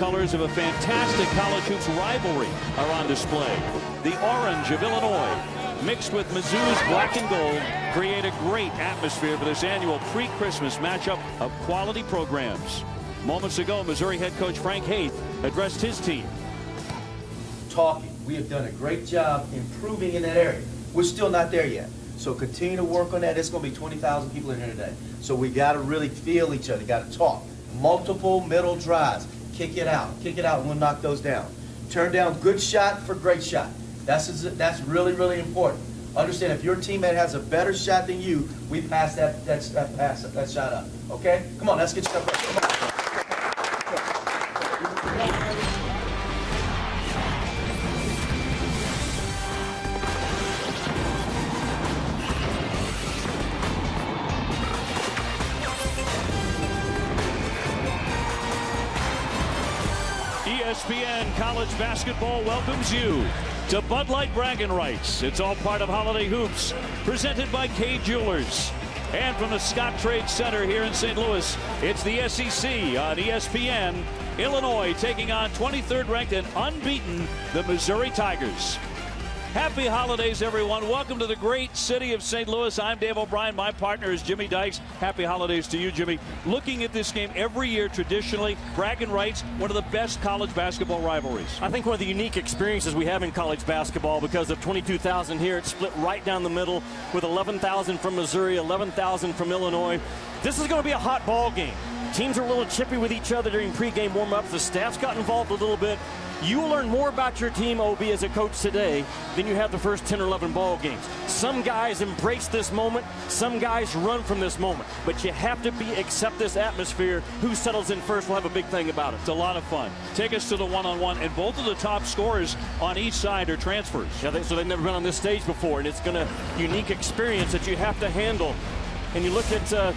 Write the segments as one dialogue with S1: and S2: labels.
S1: Colors of a fantastic college hoops rivalry are on display. The orange of Illinois, mixed with Mizzou's black and gold, create a great atmosphere for this annual pre-Christmas matchup of quality programs. Moments ago, Missouri head coach Frank Haith addressed his team.
S2: We have done a great job improving in that area. We're still not there yet. So continue to work on that. It's going to be 20,000 people in here today. So we got to really feel each other. Got to talk. Multiple middle drives. Kick it out, and we'll knock those down. Turn down good shot for great shot. That's really, really important. Understand, if your teammate has a better shot than you, we pass that shot up. Okay? Come on, let's get stuff right. Come on.
S1: ESPN College Basketball welcomes you to Bud Light Bragging Rights. It's all part of Holiday Hoops, presented by Kay Jewelers. And from the Scott Trade Center here in St. Louis, it's the SEC on ESPN. Illinois taking on 23rd ranked and unbeaten the Missouri Tigers. Happy holidays, everyone. Welcome to the great city of St. Louis. I'm Dave O'Brien. My partner is Jimmy Dykes. Happy holidays to you, Jimmy. Looking at this game every year, traditionally, bragging rights, one of the best college basketball rivalries.
S3: I think one of the unique experiences we have in college basketball, because of 22,000 here, it's split right down the middle with 11,000 from Missouri, 11,000 from Illinois. This is going to be a hot ball game. Teams are a little chippy with each other during pregame warm-ups. The staff's got involved a little bit. You will learn more about your team, OB, as a coach today than you have the first 10 or 11 ball games. Some guys embrace this moment. Some guys run from this moment. But you have to accept this atmosphere. Who settles in first will have a big thing about it.
S1: It's a lot of fun. Take us to the one-on-one, and both of the top scorers on each side are transfers.
S3: Yeah, so they've never been on this stage before, and it's a unique experience that you have to handle. And you look at,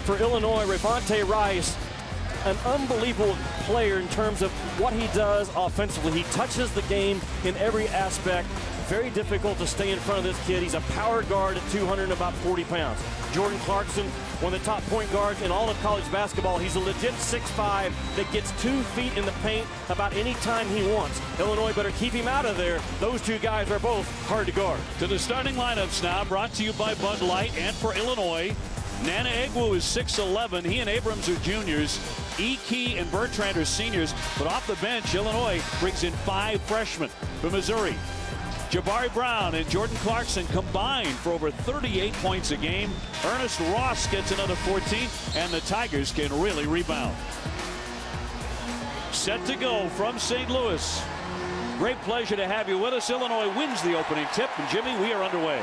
S3: for Illinois, Rivalry Rice, an unbelievable player in terms of what he does offensively. He touches the game in every aspect. Very difficult to stay in front of this kid. He's a power guard at 240 pounds. Jordan Clarkson, one of the top point guards in all of college basketball. He's a legit 6'5" that gets 2 feet in the paint about any time he wants. Illinois better keep him out of there. Those two guys are both hard to guard.
S1: To the starting lineups now, brought to you by Bud Light. And for Illinois, Nana Egwu is 6'11". He and Abrams are juniors. E-Key and Bertrand are seniors. But off the bench, Illinois brings in 5 freshmen. For Missouri, Jabari Brown and Jordan Clarkson combined for over 38 points a game. Ernest Ross gets another 14, and the Tigers can really rebound. Set to go from St. Louis. Great pleasure to have you with us. Illinois wins the opening tip, and Jimmy, we are underway.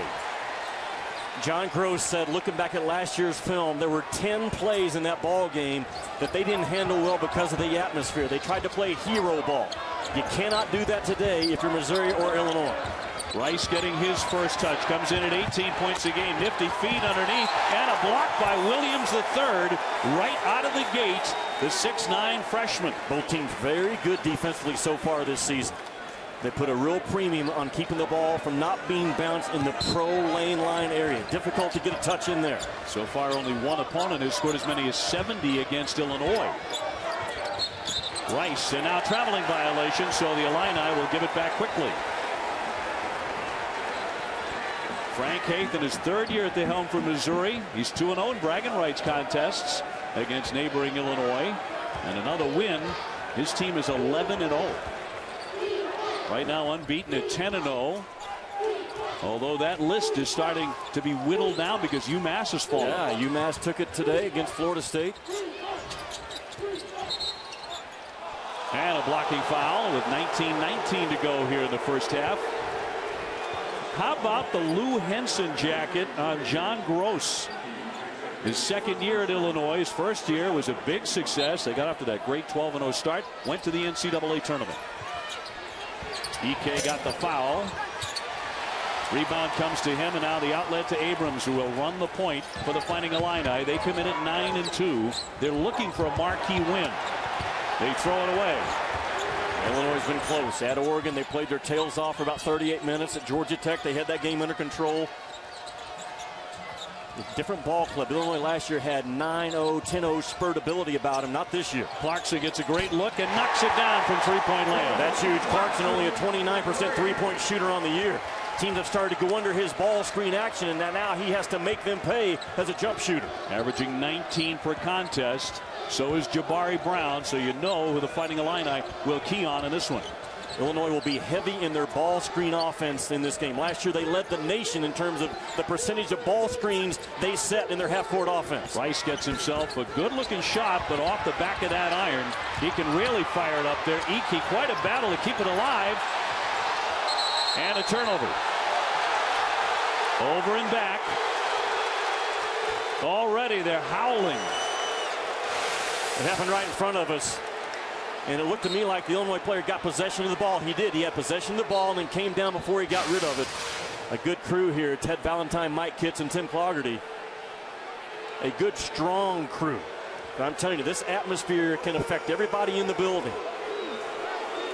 S3: John Gross said, looking back at last year's film, there were 10 plays in that ball game that they didn't handle well because of the atmosphere. They tried to play hero ball. You cannot do that today if you're Missouri or Illinois.
S1: Rice getting his first touch. Comes in at 18 points a game. Nifty feed underneath. And a block by Williams III right out of the gate. The 6'9" freshman.
S3: Both teams very good defensively so far this season. They put a real premium on keeping the ball from not being bounced in the pro lane line area. Difficult to get a touch in there.
S1: So far, only one opponent has scored as many as 70 against Illinois. Rice, and now traveling violation, so the Illini will give it back quickly. Frank Haith in his 3rd year at the helm for Missouri. He's 2-0 in bragging rights contests against neighboring Illinois. And another win. His team is 11-0. Right now unbeaten at 10-0. Although that list is starting to be whittled down because UMass has fallen.
S3: Yeah, UMass took it today against Florida State.
S1: And a blocking foul with 19:19 to go here in the first half. How about the Lou Henson jacket on John Gross? His 2nd year at Illinois. His 1st year was a big success. They got off to that great 12-0 start. Went to the NCAA tournament. EK got the foul. Rebound comes to him, and now the outlet to Abrams, who will run the point for the Fighting Illini. They come in at 9-2. They're looking for a marquee win. They throw it away.
S3: Illinois has been close. At Oregon, they played their tails off for about 38 minutes. At Georgia Tech, they had that game under control. Different ball club. Illinois last year had 9-0, 10-0 spurt ability about him. Not this year.
S1: Clarkson gets a great look and knocks it down from three-point land.
S3: That's huge. Clarkson only a 29% three-point shooter on the year. Teams have started to go under his ball screen action, and now he has to make them pay as a jump shooter.
S1: Averaging 19 per contest. So is Jabari Brown, so you know who the Fighting Illini will key on in this one.
S3: Illinois will be heavy in their ball screen offense in this game. Last year, they led the nation in terms of the percentage of ball screens they set in their half-court offense.
S1: Rice gets himself a good-looking shot, but off the back of that iron, he can really fire it up there. Iki, quite a battle to keep it alive. And a turnover. Over and back. Already they're howling.
S3: It happened right in front of us. And it looked to me like the Illinois player got possession of the ball. He did. He had possession of the ball and then came down before he got rid of it. A good crew here. Ted Valentine, Mike Kitts, and Tim Clougherty. A good, strong crew. But I'm telling you, this atmosphere can affect everybody in the building.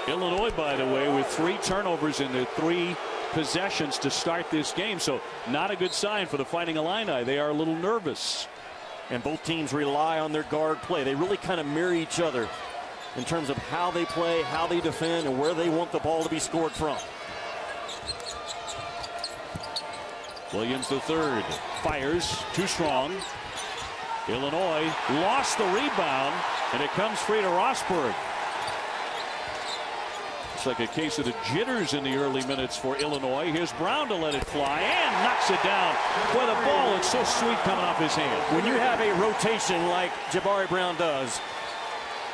S1: Illinois, by the way, with 3 turnovers in their 3 possessions to start this game. So not a good sign for the Fighting Illini. They are a little nervous.
S3: And both teams rely on their guard play. They really kind of mirror each other in terms of how they play, how they defend, and where they want the ball to be scored from.
S1: Williams III fires too strong. Illinois lost the rebound, and it comes free to Rosberg. It's like a case of the jitters in the early minutes for Illinois. Here's Brown to let it fly and knocks it down. Boy, the ball looks so sweet coming off his hand.
S3: When you have a rotation like Jabari Brown does,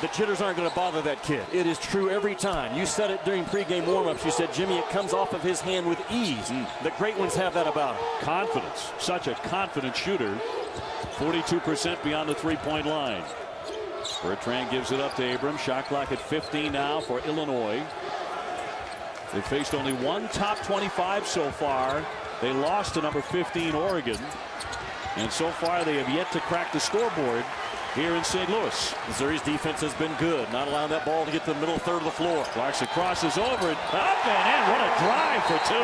S3: the jitters aren't going to bother that kid. It is true every time. You said it during pregame warmups. You said, Jimmy, it comes off of his hand with ease. The great ones have that about him.
S1: Confidence. Such a confident shooter. 42% beyond the three-point line. Bertrand gives it up to Abrams. Shot clock at 15 now for Illinois. They've faced only one top 25 so far. They lost to number 15 Oregon. And so far they have yet to crack the scoreboard here in St. Louis.
S3: Missouri's defense has been good, not allowing that ball to get to the middle third of the floor.
S1: Clarkson crosses over it, up and in. What a drive for 2.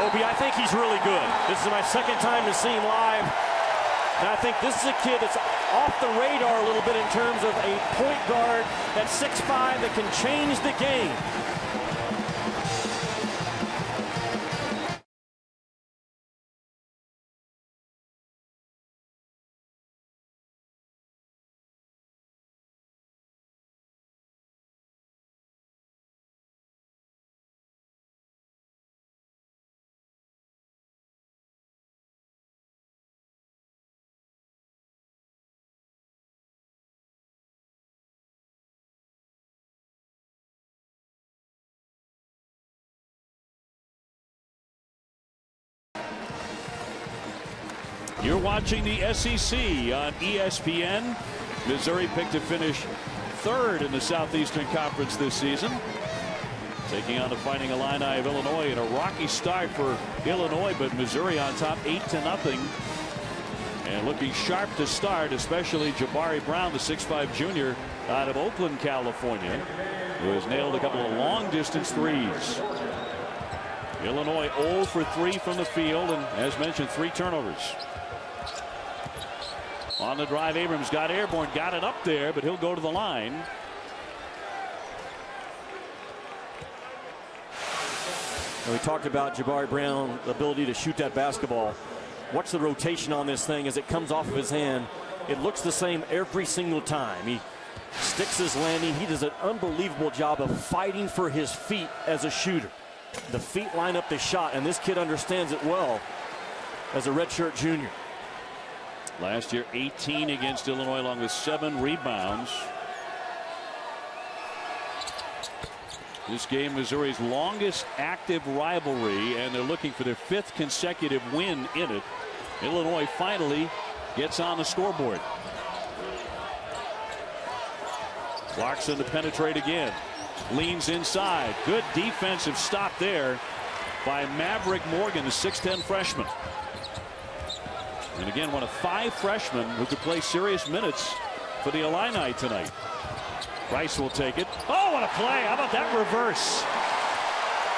S3: Obi, I think he's really good. This is my second time to see him live. And I think this is a kid that's off the radar a little bit in terms of a point guard at 6'5" that can change the game.
S1: You're watching the SEC on ESPN. Missouri picked to finish 3rd in the Southeastern Conference this season. Taking on the Fighting Illini of Illinois in a rocky start for Illinois, but Missouri on top 8-0. And looking sharp to start, especially Jabari Brown, the 6'5" junior out of Oakland, California, who has nailed a couple of long-distance threes. Illinois 0 for 3 from the field, and as mentioned, 3 turnovers. On the drive, Abrams got airborne, got it up there, but he'll go to the line.
S3: And we talked about Jabari Brown's ability to shoot that basketball. Watch the rotation on this thing as it comes off of his hand. It looks the same every single time. He sticks his landing. He does an unbelievable job of fighting for his feet as a shooter. The feet line up the shot, and this kid understands it well as a redshirt junior.
S1: Last year, 18 against Illinois, along with 7 rebounds. This game, Missouri's longest active rivalry, and they're looking for their 5th consecutive win in it. Illinois finally gets on the scoreboard. Clarkson to penetrate again. Leans inside. Good defensive stop there by Maverick Morgan, the 6'10" freshman. And again, one of 5 freshmen who could play serious minutes for the Illini tonight. Rice will take it. Oh, what a play. How about that reverse?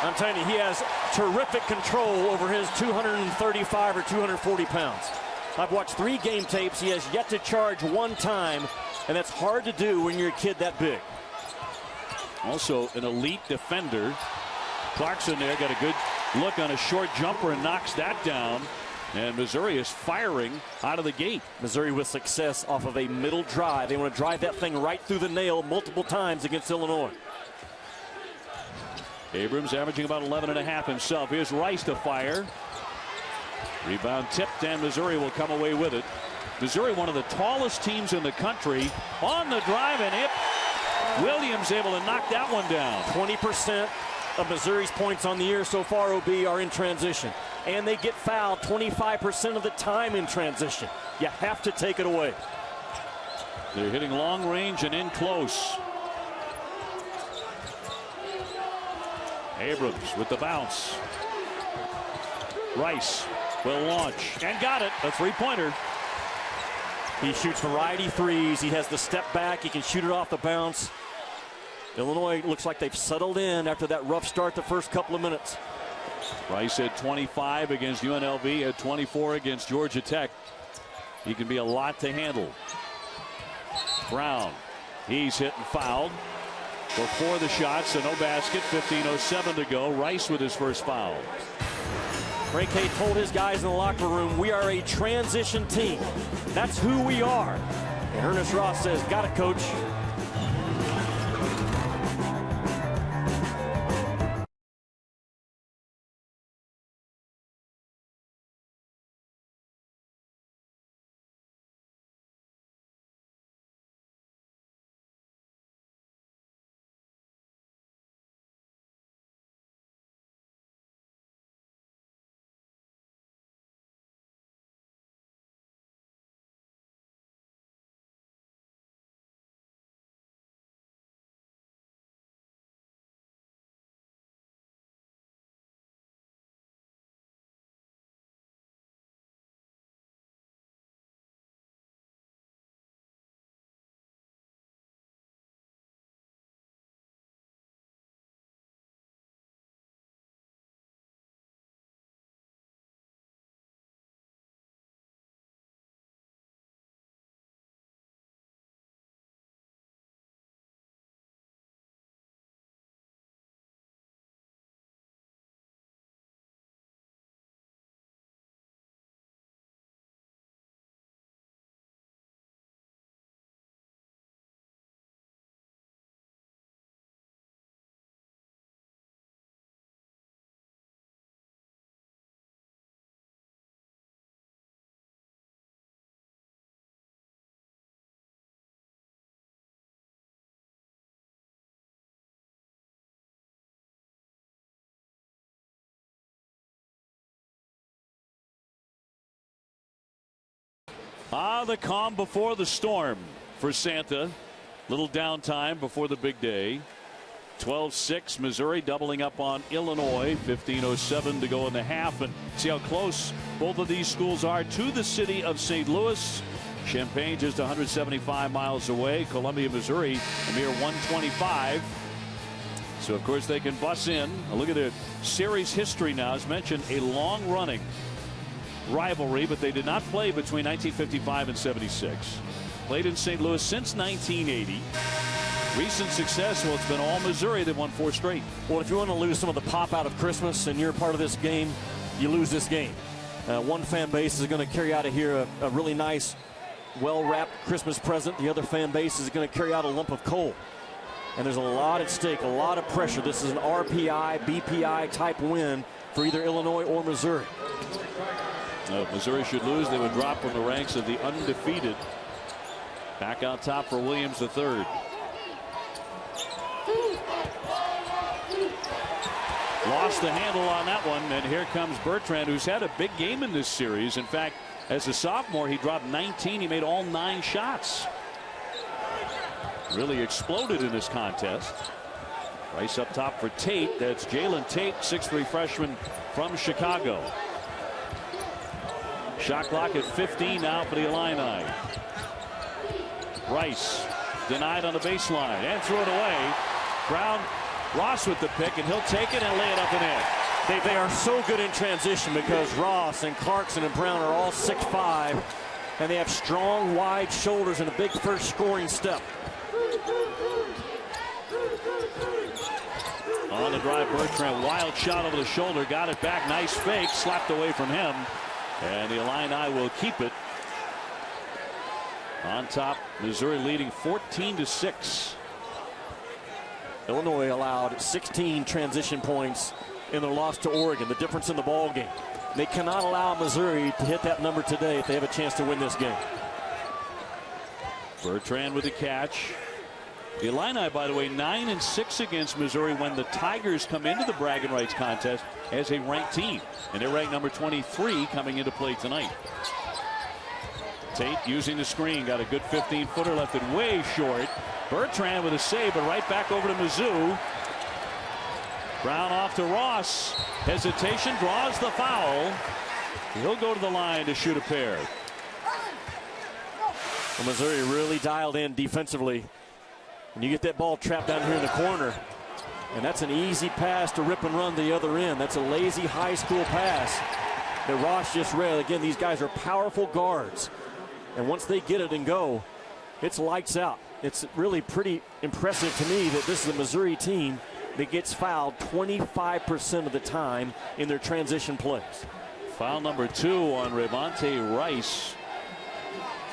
S3: I'm telling you, he has terrific control over his 235 or 240 pounds. I've watched 3 game tapes. He has yet to charge 1 time, and that's hard to do when you're a kid that big.
S1: Also an elite defender. Clarkson there got a good look on a short jumper and knocks that down. And Missouri is firing out of the gate.
S3: Missouri with success off of a middle drive. They want to drive that thing right through the nail multiple times against Illinois.
S1: Abrams averaging about 11.5 himself. Here's Rice to fire. Rebound tipped, and Missouri will come away with it. Missouri, one of the tallest teams in the country, on the drive, and Williams able to knock that one down.
S3: 20% of Missouri's points on the year so far, OB, are in transition. And they get fouled 25% of the time in transition. You have to take it away.
S1: They're hitting long range and in close. Abrams with the bounce. Rice will launch and got it. A 3-pointer.
S3: He shoots variety threes. He has the step back. He can shoot it off the bounce. Illinois looks like they've settled in after that rough start the first couple of minutes.
S1: Rice had 25 against UNLV, had 24 against Georgia Tech. He can be a lot to handle. Brown, he's hit and fouled for the shots, so no basket. 15:07 to go. Rice with his first foul.
S3: Pregame told his guys in the locker room, we are a transition team. That's who we are. And Ernest Ross says, got it, coach.
S1: The calm before the storm for Santa. Little downtime before the big day. 12-6 Missouri doubling up on Illinois. 15:07 to go in the half, and see how close both of these schools are to the city of St. Louis. Champaign just 175 miles away. Columbia, Missouri, a mere 125. So of course they can bus in. Look at their series history now. As mentioned, a long running rivalry, but they did not play between 1955 and 76. Played in St. Louis since 1980. Recent success, well, it's been all Missouri. They've won 4 straight.
S3: Well, if you want to lose some of the pop out of Christmas and you're part of this game, you lose this game. One fan base is going to carry out of here a really nice, well-wrapped Christmas present. The other fan base is going to carry out a lump of coal. And there's a lot at stake, a lot of pressure. This is an RPI, BPI type win for either Illinois or Missouri.
S1: If Missouri should lose, they would drop from the ranks of the undefeated. Back out top for Williams III. Lost the handle on that one, and here comes Bertrand, who's had a big game in this series. In fact, as a sophomore, he dropped 19. He made all 9 shots. Really exploded in this contest. Rice up top for Tate. That's Jalen Tate, 6'3" freshman from Chicago. Shot clock at 15 now for the Illini. Rice denied on the baseline and threw it away. Ross with the pick, and he'll take it and lay it up and in.
S3: They are so good in transition because Ross and Clarkson and Brown are all 6'5", and they have strong, wide shoulders and a big first scoring step.
S1: On the drive, Bertrand, wild shot over the shoulder, got it back, nice fake, slapped away from him, and the Illini will keep it. On top, Missouri leading 14-6.
S3: Illinois allowed 16 transition points in their loss to Oregon, the difference in the ball game. They cannot allow Missouri to hit that number today if they have a chance to win this game.
S1: Bertrand with the catch. The Illini, by the way, 9-6 against Missouri when the Tigers come into the bragging rights contest as a ranked team. And they're ranked number 23 coming into play tonight. Tate using the screen, got a good 15-footer, left it way short. Bertrand with a save, but right back over to Mizzou. Brown off to Ross. Hesitation, draws the foul. He'll go to the line to shoot a pair.
S3: Well, Missouri really dialed in defensively. And you get that ball trapped down here in the corner. And that's an easy pass to rip and run the other end. That's a lazy high school pass that Ross just read. Again, these guys are powerful guards. And once they get it and go, it's lights out. It's really pretty impressive to me that this is a Missouri team that gets fouled 25% of the time in their transition plays.
S1: Foul number 2 on Rivante Rice.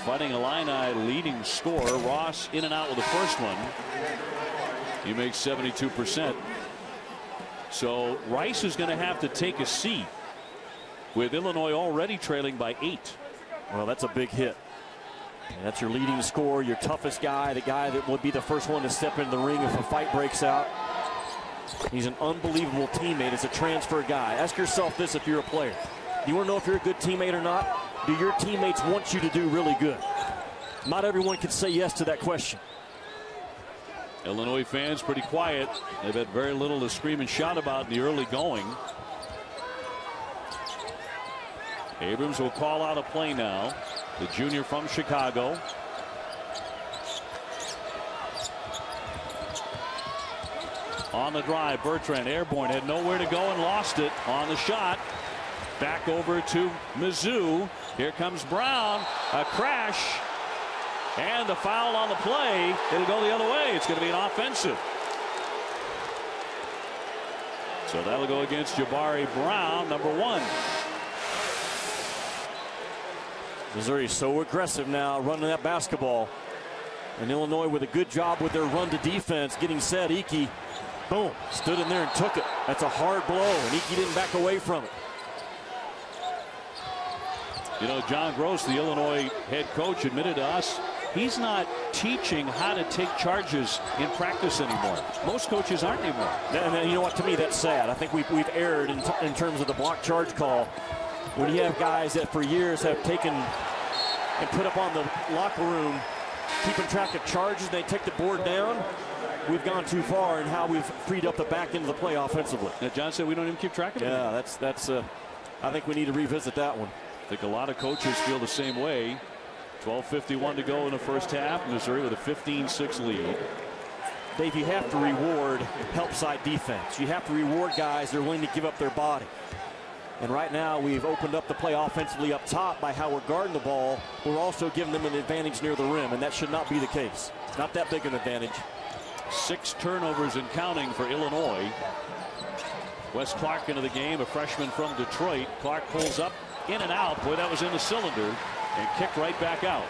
S1: Fighting Illini leading scorer. Ross in and out with the first one. He makes 72%. So Rice is going to have to take a seat with Illinois already trailing by 8.
S3: Well, that's a big hit. And that's your leading scorer, your toughest guy, the guy that would be the first one to step into the ring if a fight breaks out. He's an unbelievable teammate as a transfer guy. Ask yourself this if you're a player. Do you want to know if you're a good teammate or not? Do your teammates want you to do really good? Not everyone can say yes to that question.
S1: Illinois fans pretty quiet. They've had very little to scream and shout about in the early going. Abrams will call out a play now. The junior from Chicago. On the drive, Bertrand airborne, had nowhere to go and lost it on the shot. Back over to Mizzou. Here comes Brown. A crash. And the foul on the play. It'll go the other way. It's going to be an offensive. So that'll go against Jabari Brown, number 1.
S3: Missouri is so aggressive now running that basketball. And Illinois with a good job with their run to defense, getting set. Iki, boom, stood in there and took it. That's a hard blow, and Iki didn't back away from it.
S1: You know, John Gross, the Illinois head coach, admitted to us he's not teaching how to take charges in practice anymore. Most coaches aren't anymore.
S3: And you know what, to me that's sad. I think we've erred in terms of the block charge call. When you have guys that for years have taken and put up on the locker room, keeping track of charges, they take the board down. We've gone too far in how we've freed up the back end of the play offensively.
S1: Now, John said we don't even keep track of it.
S3: Yeah, that's. I think we need to revisit that one.
S1: I think a lot of coaches feel the same way. 12:51 to go in the first half. Missouri with a 15-6 lead.
S3: Dave, you have to reward help side defense. You have to reward guys that are willing to give up their body. And right now we've opened up the play offensively up top by how we're guarding the ball. We're also giving them an advantage near the rim, and that should not be the case. It's not that big an advantage.
S1: 6 turnovers and counting for Illinois. Wes Clark into the game, a freshman from Detroit. Clark pulls up, in and out. Boy, that was in the cylinder, and kicked right back out.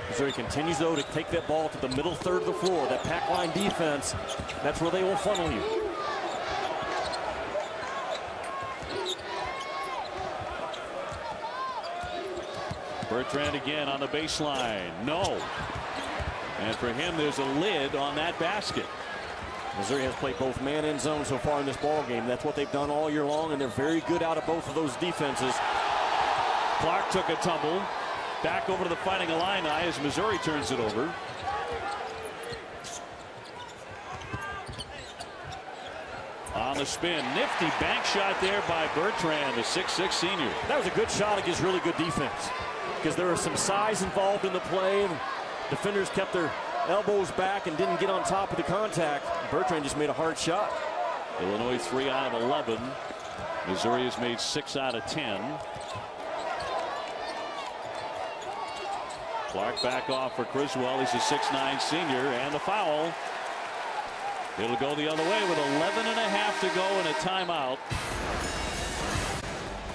S3: Missouri continues, though, to take that ball to the middle third of the floor. That pack line defense, that's where they will funnel you.
S1: Bertrand again on the baseline. No. And for him, there's a lid on that basket.
S3: Missouri has played both man and zone so far in this ball game. That's what they've done all year long, and they're very good out of both of those defenses.
S1: Clark took a tumble. Back over to the Fighting Illini as Missouri turns it over. On the spin, nifty bank shot there by Bertrand, the 6'6" senior.
S3: That was a good shot against really good defense, because there was some size involved in the play, and defenders kept their elbows back and didn't get on top of the contact. Bertrand just made a hard shot.
S1: Illinois 3 out of 11. Missouri has made 6 out of 10. Clark back off for Criswell. He's a 6'9" senior, and the foul. It'll go the other way with 11 and a half to go and a timeout.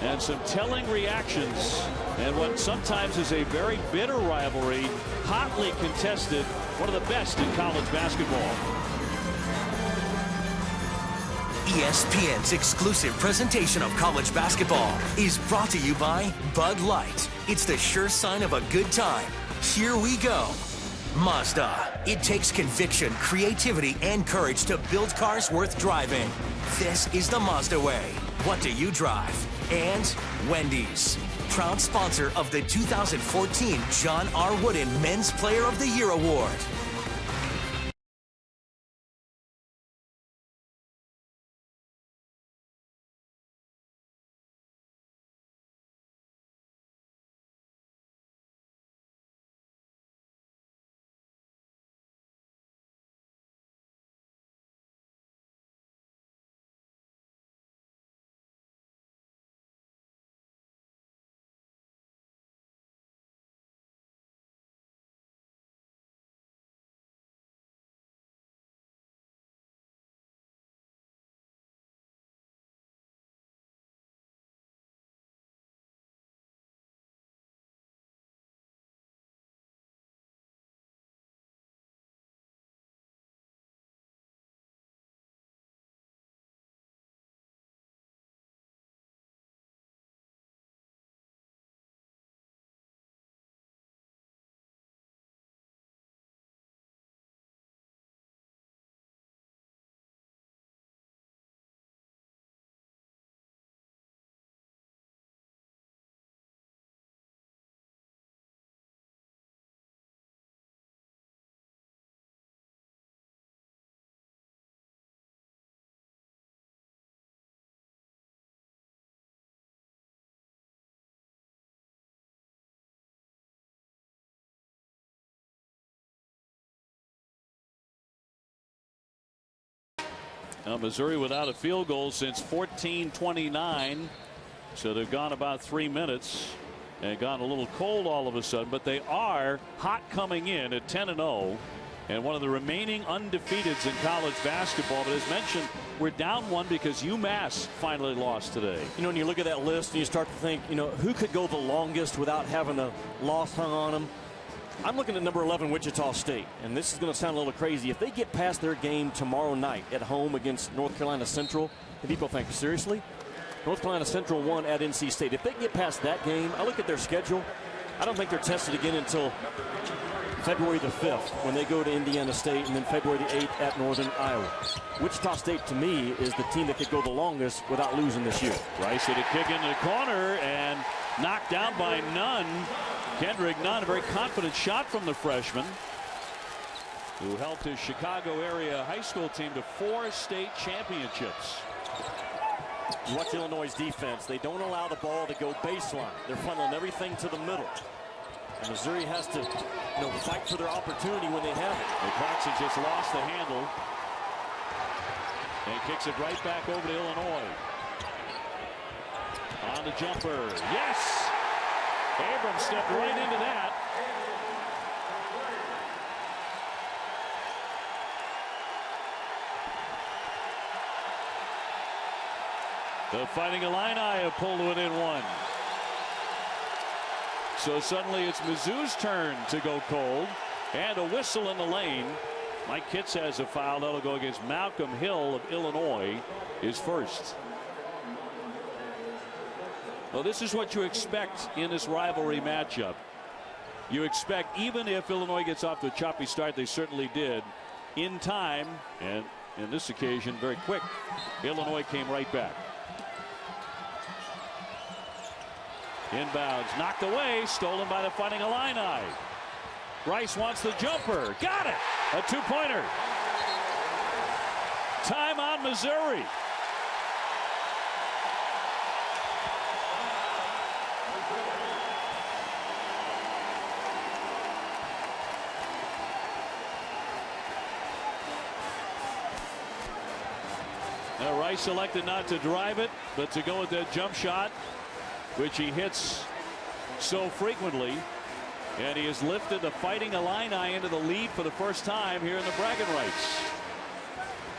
S1: And some telling reactions, and what sometimes is a very bitter rivalry, hotly contested, one of the best in college basketball.
S4: ESPN's exclusive presentation of college basketball is brought to you by Bud Light. It's the sure sign of a good time. Here we go. Mazda. It takes conviction, creativity, and courage to build cars worth driving. This is the Mazda way. What do you drive? And Wendy's, proud sponsor of the 2014 John R. Wooden Men's Player of the Year Award.
S1: Now Missouri without a field goal since 14:29, so they've gone about 3 minutes and gone a little cold all of a sudden, but they are hot coming in at 10-0 and one of the remaining undefeateds in college basketball. But as mentioned, we're down one because UMass finally lost today.
S3: You know, when you look at that list and you start to think, you know, who could go the longest without having a loss hung on them? I'm looking at number 11, Wichita State, and this is going to sound a little crazy. If they get past their game tomorrow night at home against North Carolina Central, and people think, seriously? North Carolina Central won at NC State. If they get past that game, I look at their schedule, I don't think they're tested again until February the 5th when they go to Indiana State, and then February the 8th at Northern Iowa. Wichita State, to me, is the team that could go the longest without losing this year.
S1: Rice hit a kick into the corner and knocked down by Nunn. Kendrick Nunn, a very confident shot from the freshman, who helped his Chicago area high school team to 4 state championships.
S3: You watch Illinois' defense. They don't allow the ball to go baseline. They're funneling everything to the middle. And Missouri has to, fight for their opportunity when they have it.
S1: And Claxton just lost the handle and kicks it right back over to Illinois. On the jumper. Yes! Abrams stepped right into that. The Fighting Illini have pulled within one. So suddenly it's Mizzou's turn to go cold, and a whistle in the lane. Mike Kitts has a foul. That'll go against Malcolm Hill of Illinois, his first. Well, this is what you expect in this rivalry matchup. You expect, even if Illinois gets off to a choppy start, they certainly did, in time, and in this occasion, very quick, Illinois came right back. Inbounds, knocked away, stolen by the Fighting Illini. Rice wants the jumper, got it! A two-pointer. Timeout, Missouri. Rice elected not to drive it, but to go with that jump shot, which he hits so frequently. And he has lifted the Fighting Illini into the lead for the first time here in the bragging rights.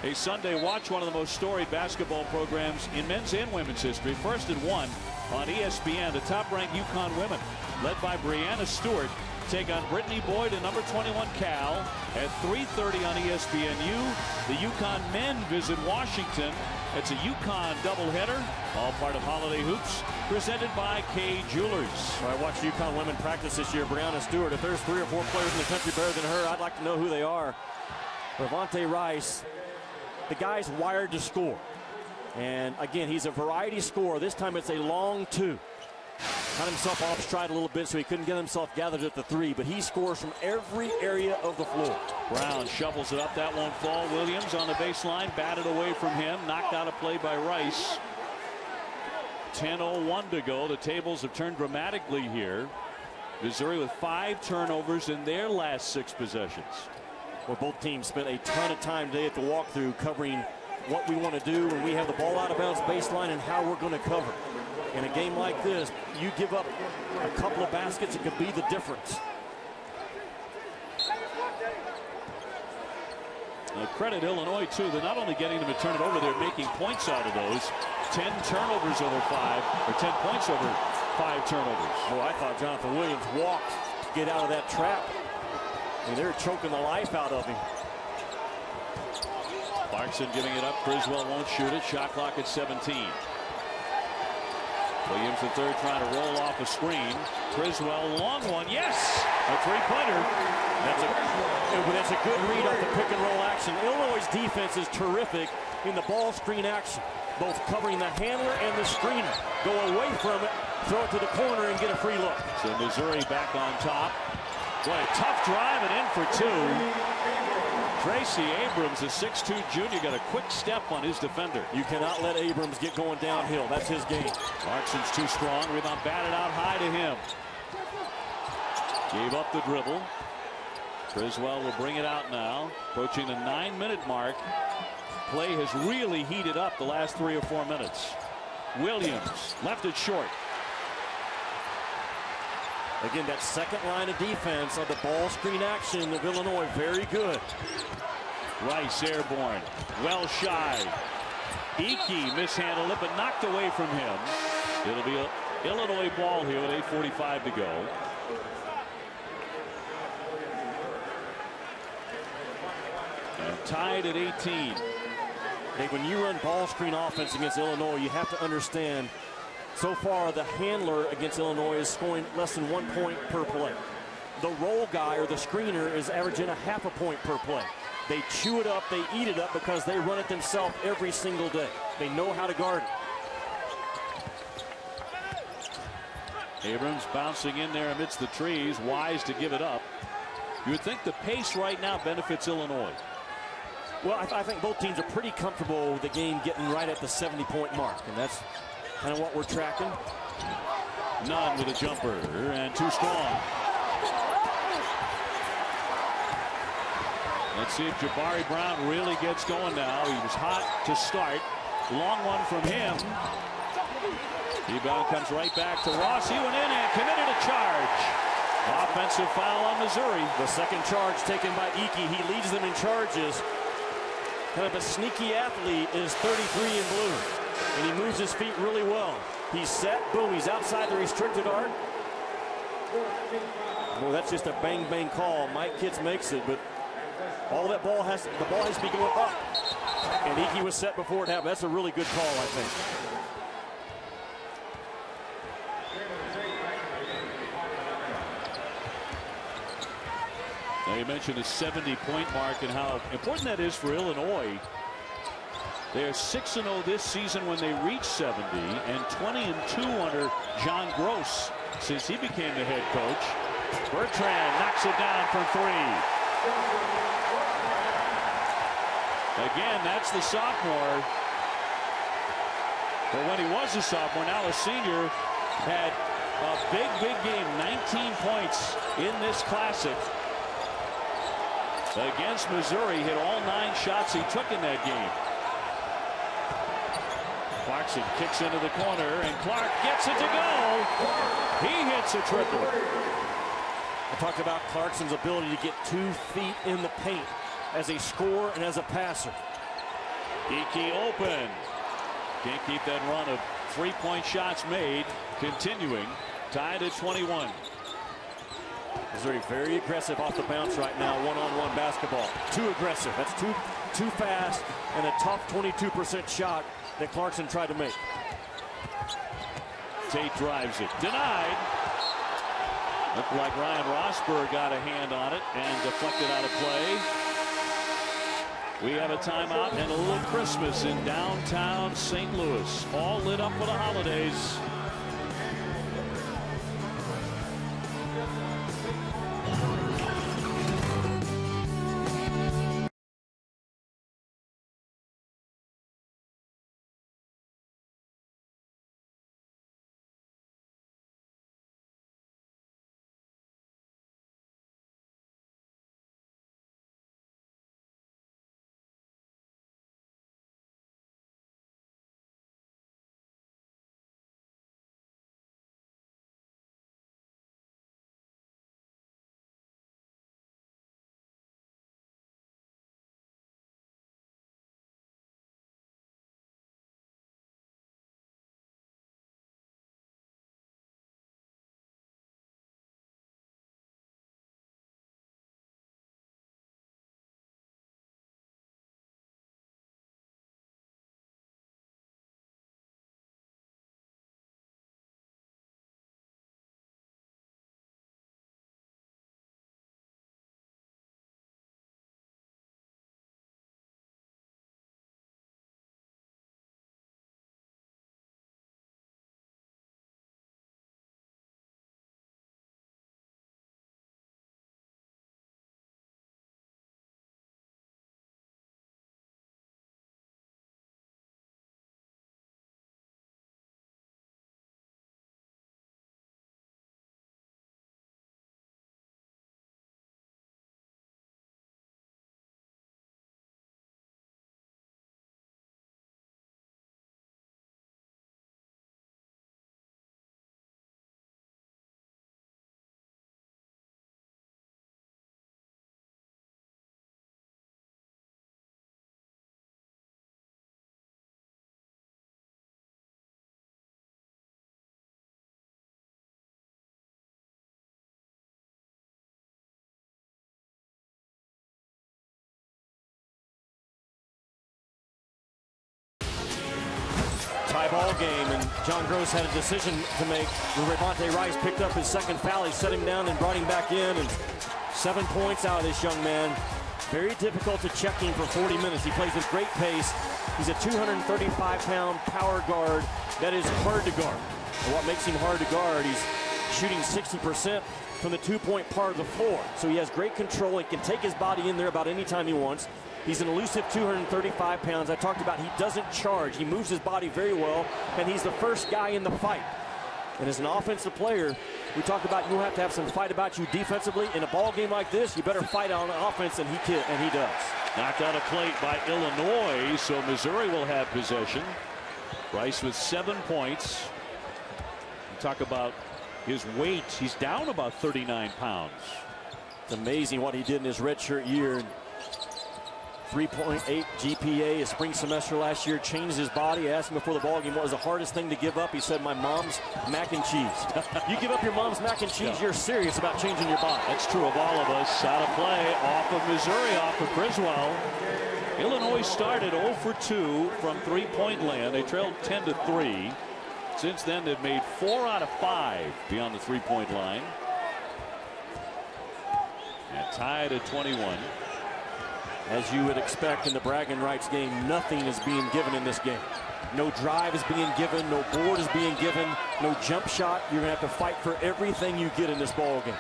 S1: A Sunday watch, one of the most storied basketball programs in men's and women's history. First and 1 on ESPN. The top-ranked UConn women, led by Brianna Stewart, take on Brittany Boyd and number 21 Cal at 3:30 on ESPNU. The UConn men visit Washington. It's a UConn doubleheader, all part of Holiday Hoops, presented by Kay Jewelers.
S3: I watched UConn women practice this year. Brianna Stewart, if there's 3 or 4 players in the country better than her, I'd like to know who they are. Rivalry Rice, the guy's wired to score. And again, he's a variety scorer. This time it's a long 2. Cut himself off stride a little bit so he couldn't get himself gathered at the 3, but he scores from every area of the floor.
S1: Brown shovels it up. That won't fall. Williams on the baseline, batted away from him, knocked out a play by Rice. 10:01 to go. The tables have turned dramatically here. Missouri with 5 turnovers in their last 6 possessions.
S3: Well, both teams spent a ton of time today at the walkthrough covering what we want to do when we have the ball out of bounds baseline and how we're going to cover. In a game like this, you give up a couple of baskets, it could be the difference.
S1: Credit Illinois, too. They're not only getting them to turn it over, they're making points out of those. 10 turnovers over 5, or 10 points over 5 turnovers.
S3: Oh, I thought Jonathan Williams walked to get out of that trap. I mean, they're choking the life out of him.
S1: Clarkson giving it up. Criswell won't shoot it. Shot clock at 17. Williams the third trying to roll off a screen. Criswell, long one. Yes! A three-pointer.
S3: That's a good read off the pick and roll action. Illinois' defense is terrific in the ball screen action. Both covering the handler and the screener. Go away from it, throw it to the corner, and get a free look.
S1: So Missouri back on top. Boy, a tough drive and in for 2. Tracy Abrams, a 6'2 junior, got a quick step on his defender.
S3: You cannot let Abrams get going downhill. That's his game.
S1: Clarkson's too strong. Rebound batted out high to him. Gave up the dribble. Criswell will bring it out now. Approaching the 9-minute mark. Play has really heated up the last 3 or 4 minutes. Williams left it short.
S3: Again, that second line of defense of the ball screen action of Illinois, very good.
S1: Rice airborne, well shy. Icky mishandled it, but knocked away from him. It'll be an Illinois ball here with 8:45 to go. And tied at 18.
S3: Hey, when you run ball screen offense against Illinois, you have to understand, so far the handler against Illinois is scoring less than 1 point per play. The roll guy or the screener is averaging a half a point per play. They chew it up, they eat it up because they run it themselves every single day. They know how to guard it.
S1: Abrams bouncing in there amidst the trees, wise to give it up. You would think the pace right now benefits Illinois.
S3: Well, I think both teams are pretty comfortable with the game getting right at the 70-point mark, and that's kind of what we're tracking.
S1: Nunn with a jumper and too strong. Let's see if Jabari Brown really gets going now. He was hot to start. Long one from him. Rebound comes right back to Ross. He went in and committed a charge. Offensive foul on Missouri.
S3: The second charge taken by Icky. He leads them in charges. Kind of a sneaky athlete is 33 in blue. And he moves his feet really well. He's set, boom, he's outside the restricted arc. Well, that's just a bang-bang call. Mike Kitts makes it, but all that ball has, the ball has to be going up. And Icky was set before it happened. That's a really good call, I think.
S1: Now you mentioned the 70-point mark and how important that is for Illinois. They're 6-0 this season when they reach 70 and 20-2 under John Gross since he became the head coach. Bertrand knocks it down from 3. Again, that's the sophomore. But when he was a sophomore, now a senior, had a big game. 19 points in this classic. Against Missouri, hit all 9 shots he took in that game. Clarkson kicks into the corner, and Clark gets it to go. He hits a triple.
S3: I talked about Clarkson's ability to get 2 feet in the paint as a scorer and as a passer.
S1: Geeky open. Can't keep that run of 3-point shots made continuing. Tied at 21.
S3: Missouri very aggressive off the bounce right now. One-on-one basketball. Too aggressive. That's too fast, and a tough 22% shot that Clarkson tried to make.
S1: Tate drives it. Denied. Looked like Ryan Rosberg got a hand on it and deflected out of play. We have a timeout and a little Christmas in downtown St. Louis. All lit up for the holidays.
S3: Tie ball game, and John Gross had a decision to make. Ravante Rice picked up his second foul. He set him down and brought him back in, and 7 points out of this young man. Very difficult to check him for 40 minutes. He plays with great pace. He's a 235-pound power guard that is hard to guard. And what makes him hard to guard, he's shooting 60% from the 2-point part of the floor. So he has great control. He can take his body in there about any time he wants. He's an elusive 235 pounds. I talked about he doesn't charge. He moves his body very well, and he's the first guy in the fight. And as an offensive player, we talk about you have to have some fight about you defensively. In a ball game like this, you better fight on offense, and he does.
S1: Knocked out a plate by Illinois, so Missouri will have possession. Rice with 7 points. You talk about his weight. He's down about 39 pounds.
S3: It's amazing what he did in his redshirt year. 3.8 GPA his spring semester last year. Changed his body. I asked him before the ball game what was the hardest thing to give up. He said, my mom's mac and cheese. You give up your mom's mac and cheese, you're serious about changing your body.
S1: That's true of all of us. Out of play off of Missouri, off of Griswold. Illinois started 0 for 2 from 3-point land. They trailed 10-3. Since then, they've made 4 out of 5 beyond the 3-point line. And tied at 21.
S3: As you would expect in the bragging rights game, nothing is being given in this game. No drive is being given, no board is being given, no jump shot. You're going to have to fight for everything you get in this ball game.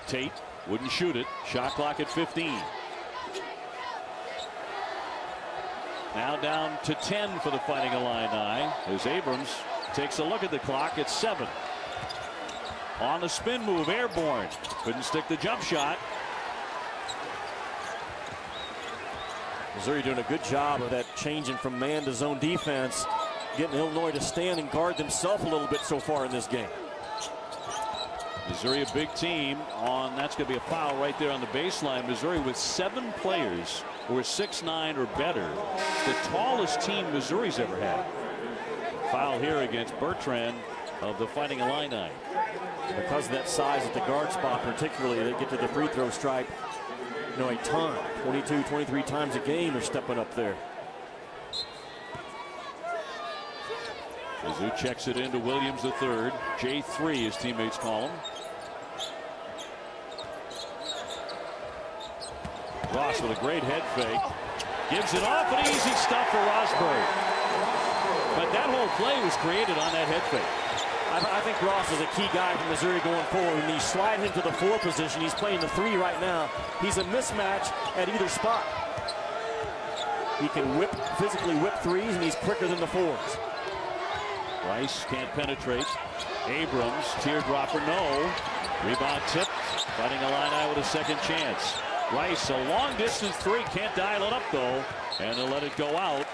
S1: Tate wouldn't shoot it. Shot clock at 15. Now down to 10 for the Fighting Illini as Abrams takes a look at the clock at 7. On the spin move, airborne. Couldn't stick the jump shot.
S3: Missouri doing a good job of that changing from man to zone defense, getting Illinois to stand and guard themselves a little bit so far in this game.
S1: Missouri a big team on, that's going to be a foul right there on the baseline. Missouri with 7 players who are 6'9" or better. The tallest team Missouri's ever had. Foul here against Bertrand of the Fighting Illini.
S3: Because of that size at the guard spot particularly, they get to the free throw stripe, you know, a ton. 22, 23 times a game they're stepping up there.
S1: Mizzou checks it into Williams III. J3 his teammates call him. Ross with a great head fake. Gives it off, and easy stuff for Rosberg. But that whole play was created on that head fake.
S3: I think Ross is a key guy for Missouri going forward. When you slide him to the 4 position, he's playing the 3 right now. He's a mismatch at either spot. He can physically whip 3s, and he's quicker than the 4s.
S1: Rice can't penetrate. Abrams, teardropper, no. Rebound tip. Fighting Illini with a second chance. Rice, a long distance 3, can't dial it up though, and they'll let it go out.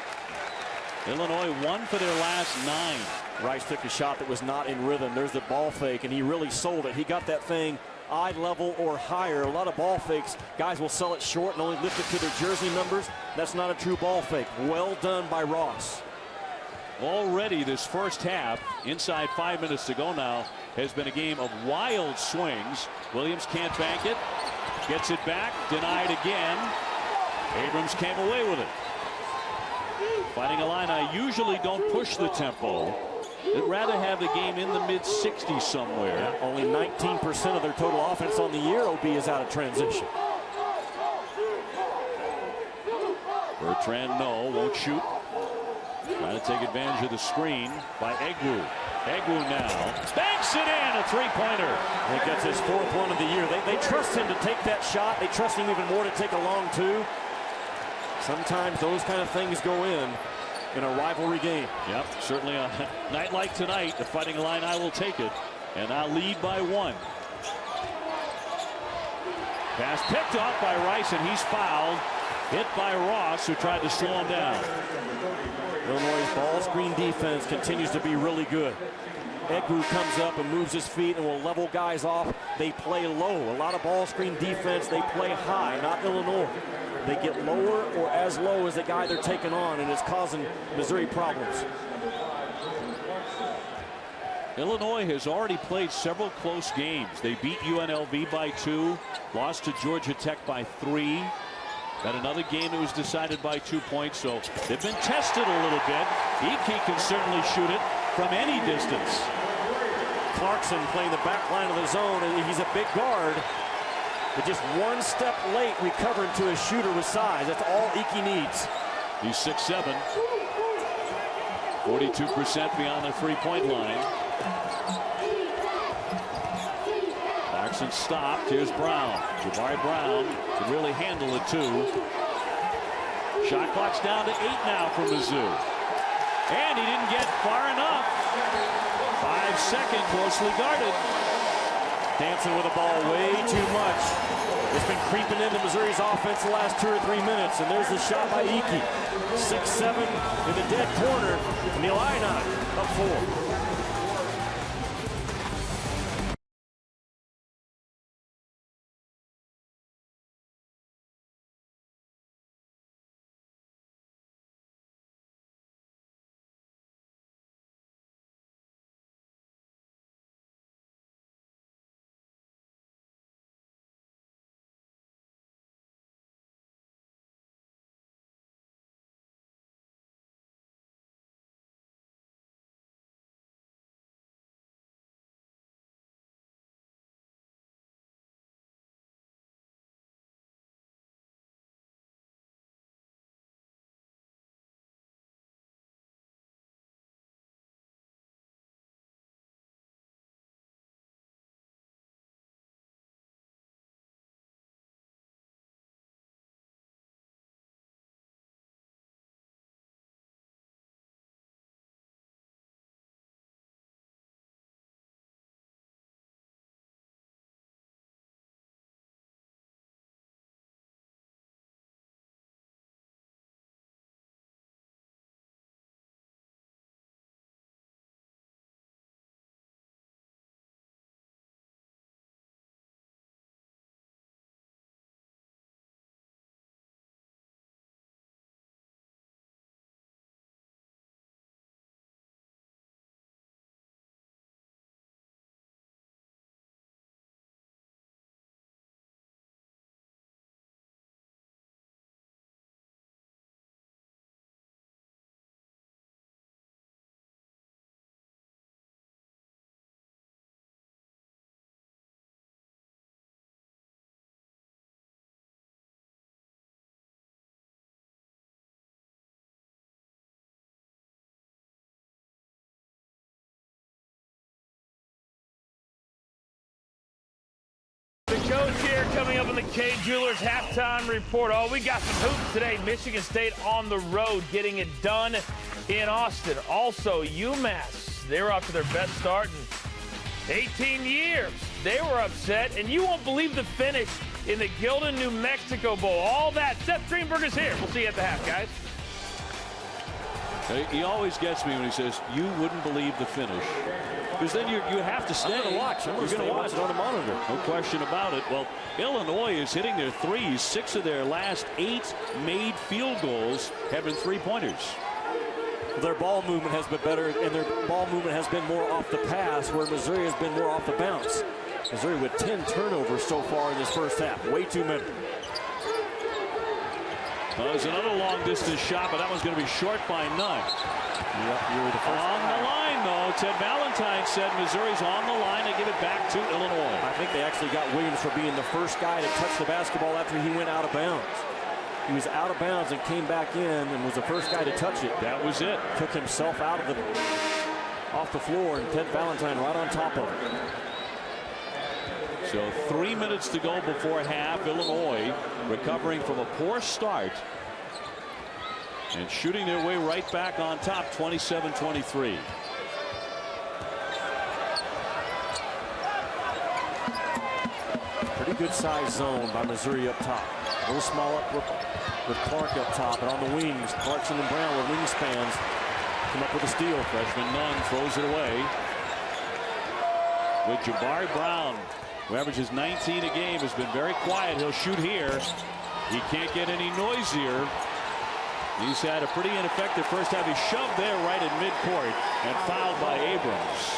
S1: Illinois 1 for their last 9.
S3: Rice took a shot that was not in rhythm. There's the ball fake, and he really sold it. He got that thing eye level or higher. A lot of ball fakes, guys will sell it short and only lift it to their jersey numbers. That's not a true ball fake. Well done by Ross.
S1: Already this first half, inside 5 minutes to go now, has been a game of wild swings. Williams can't bank it. Gets it back, denied again. Abrams came away with it. Fighting Illini usually don't push the tempo. They'd rather have the game in the mid-60s somewhere.
S3: Yeah, only 19% of their total offense on the year, OB, is out of transition.
S1: Bertrand, no, won't shoot. Trying to take advantage of the screen by Egwu. Egwu now banks it in, a 3-pointer.
S3: He gets his 4th one of the year. They trust him to take that shot. They trust him even more to take a long 2. Sometimes those kind of things go in a rivalry game.
S1: Yep, certainly a night like tonight, the Fighting Illini will take it, and now lead by 1. Pass picked off by Rice, and he's fouled. Hit by Ross, who tried to slow him down.
S3: Illinois' ball screen defense continues to be really good. Egwu comes up and moves his feet and will level guys off. They play low. A lot of ball screen defense, they play high, not Illinois. They get lower or as low as the guy they're taking on, and it's causing Missouri problems.
S1: Illinois has already played several close games. They beat UNLV by 2, lost to Georgia Tech by 3. Had another game that was decided by 2 points, so they've been tested a little bit. Iki can certainly shoot it from any distance.
S3: Clarkson playing the back line of the zone, and he's a big guard. But just one step late recovering to a shooter with size. That's all Iki needs.
S1: He's 6'7". 42% beyond the 3-point line. Clarkson stopped. Here's Brown. Jabari Brown can really handle it too. Shot clock's down to 8 now for Mizzou. And he didn't get far enough. 5 seconds, closely guarded.
S3: Dancing with the ball way too much. It's been creeping into Missouri's offense the last 2 or 3 minutes, and there's the shot by Iki. 6-7 in the dead corner, and the Illini up 4.
S5: Coming up in the K Jewelers halftime report. Oh, we got some hoops today. Michigan State on the road getting it done in Austin. Also, UMass, they were off to their best start in 18 years. They were upset, and you won't believe the finish in the Gildan, New Mexico Bowl. All that. Seth Greenberg is here. We'll see you at the half, guys.
S1: He always gets me when he says, you wouldn't believe the finish. Because then you have to stay.
S3: I'm going to watch.
S1: You're going to watch
S3: it on the monitor.
S1: No question about it. Well, Illinois is hitting their threes. 6 of their last 8 made field goals have been three-pointers.
S3: Their ball movement has been better, and their ball movement has been more off the pass, where Missouri has been more off the bounce. Missouri with 10 turnovers so far in this first half. Way too many.
S1: There's another long-distance shot, but that one's going to be short by none.
S3: Yep, you were the first
S1: on the line, though. Ted Valentine said Missouri's on the line to give it back to Illinois.
S3: I think they actually got Williams for being the first guy to touch the basketball after he went out of bounds. He was out of bounds and came back in and was the first guy to touch it.
S1: That was it.
S3: Took himself out of off the floor, and Ted Valentine right on top of it.
S1: So 3 minutes to go before half. Illinois recovering from a poor start and shooting their way right back on top, 27-23.
S3: Pretty good size zone by Missouri up top. A little small up with Clark up top, and on the wings, Clarkson and Brown with wingspans come up with a steal.
S1: Freshman Nunn throws it away. With Jabari Brown, who averages 19 a game, has been very quiet. He'll shoot here. He can't get any noisier. He's had a pretty ineffective first half. He shoved there right at midcourt and fouled by Abrams.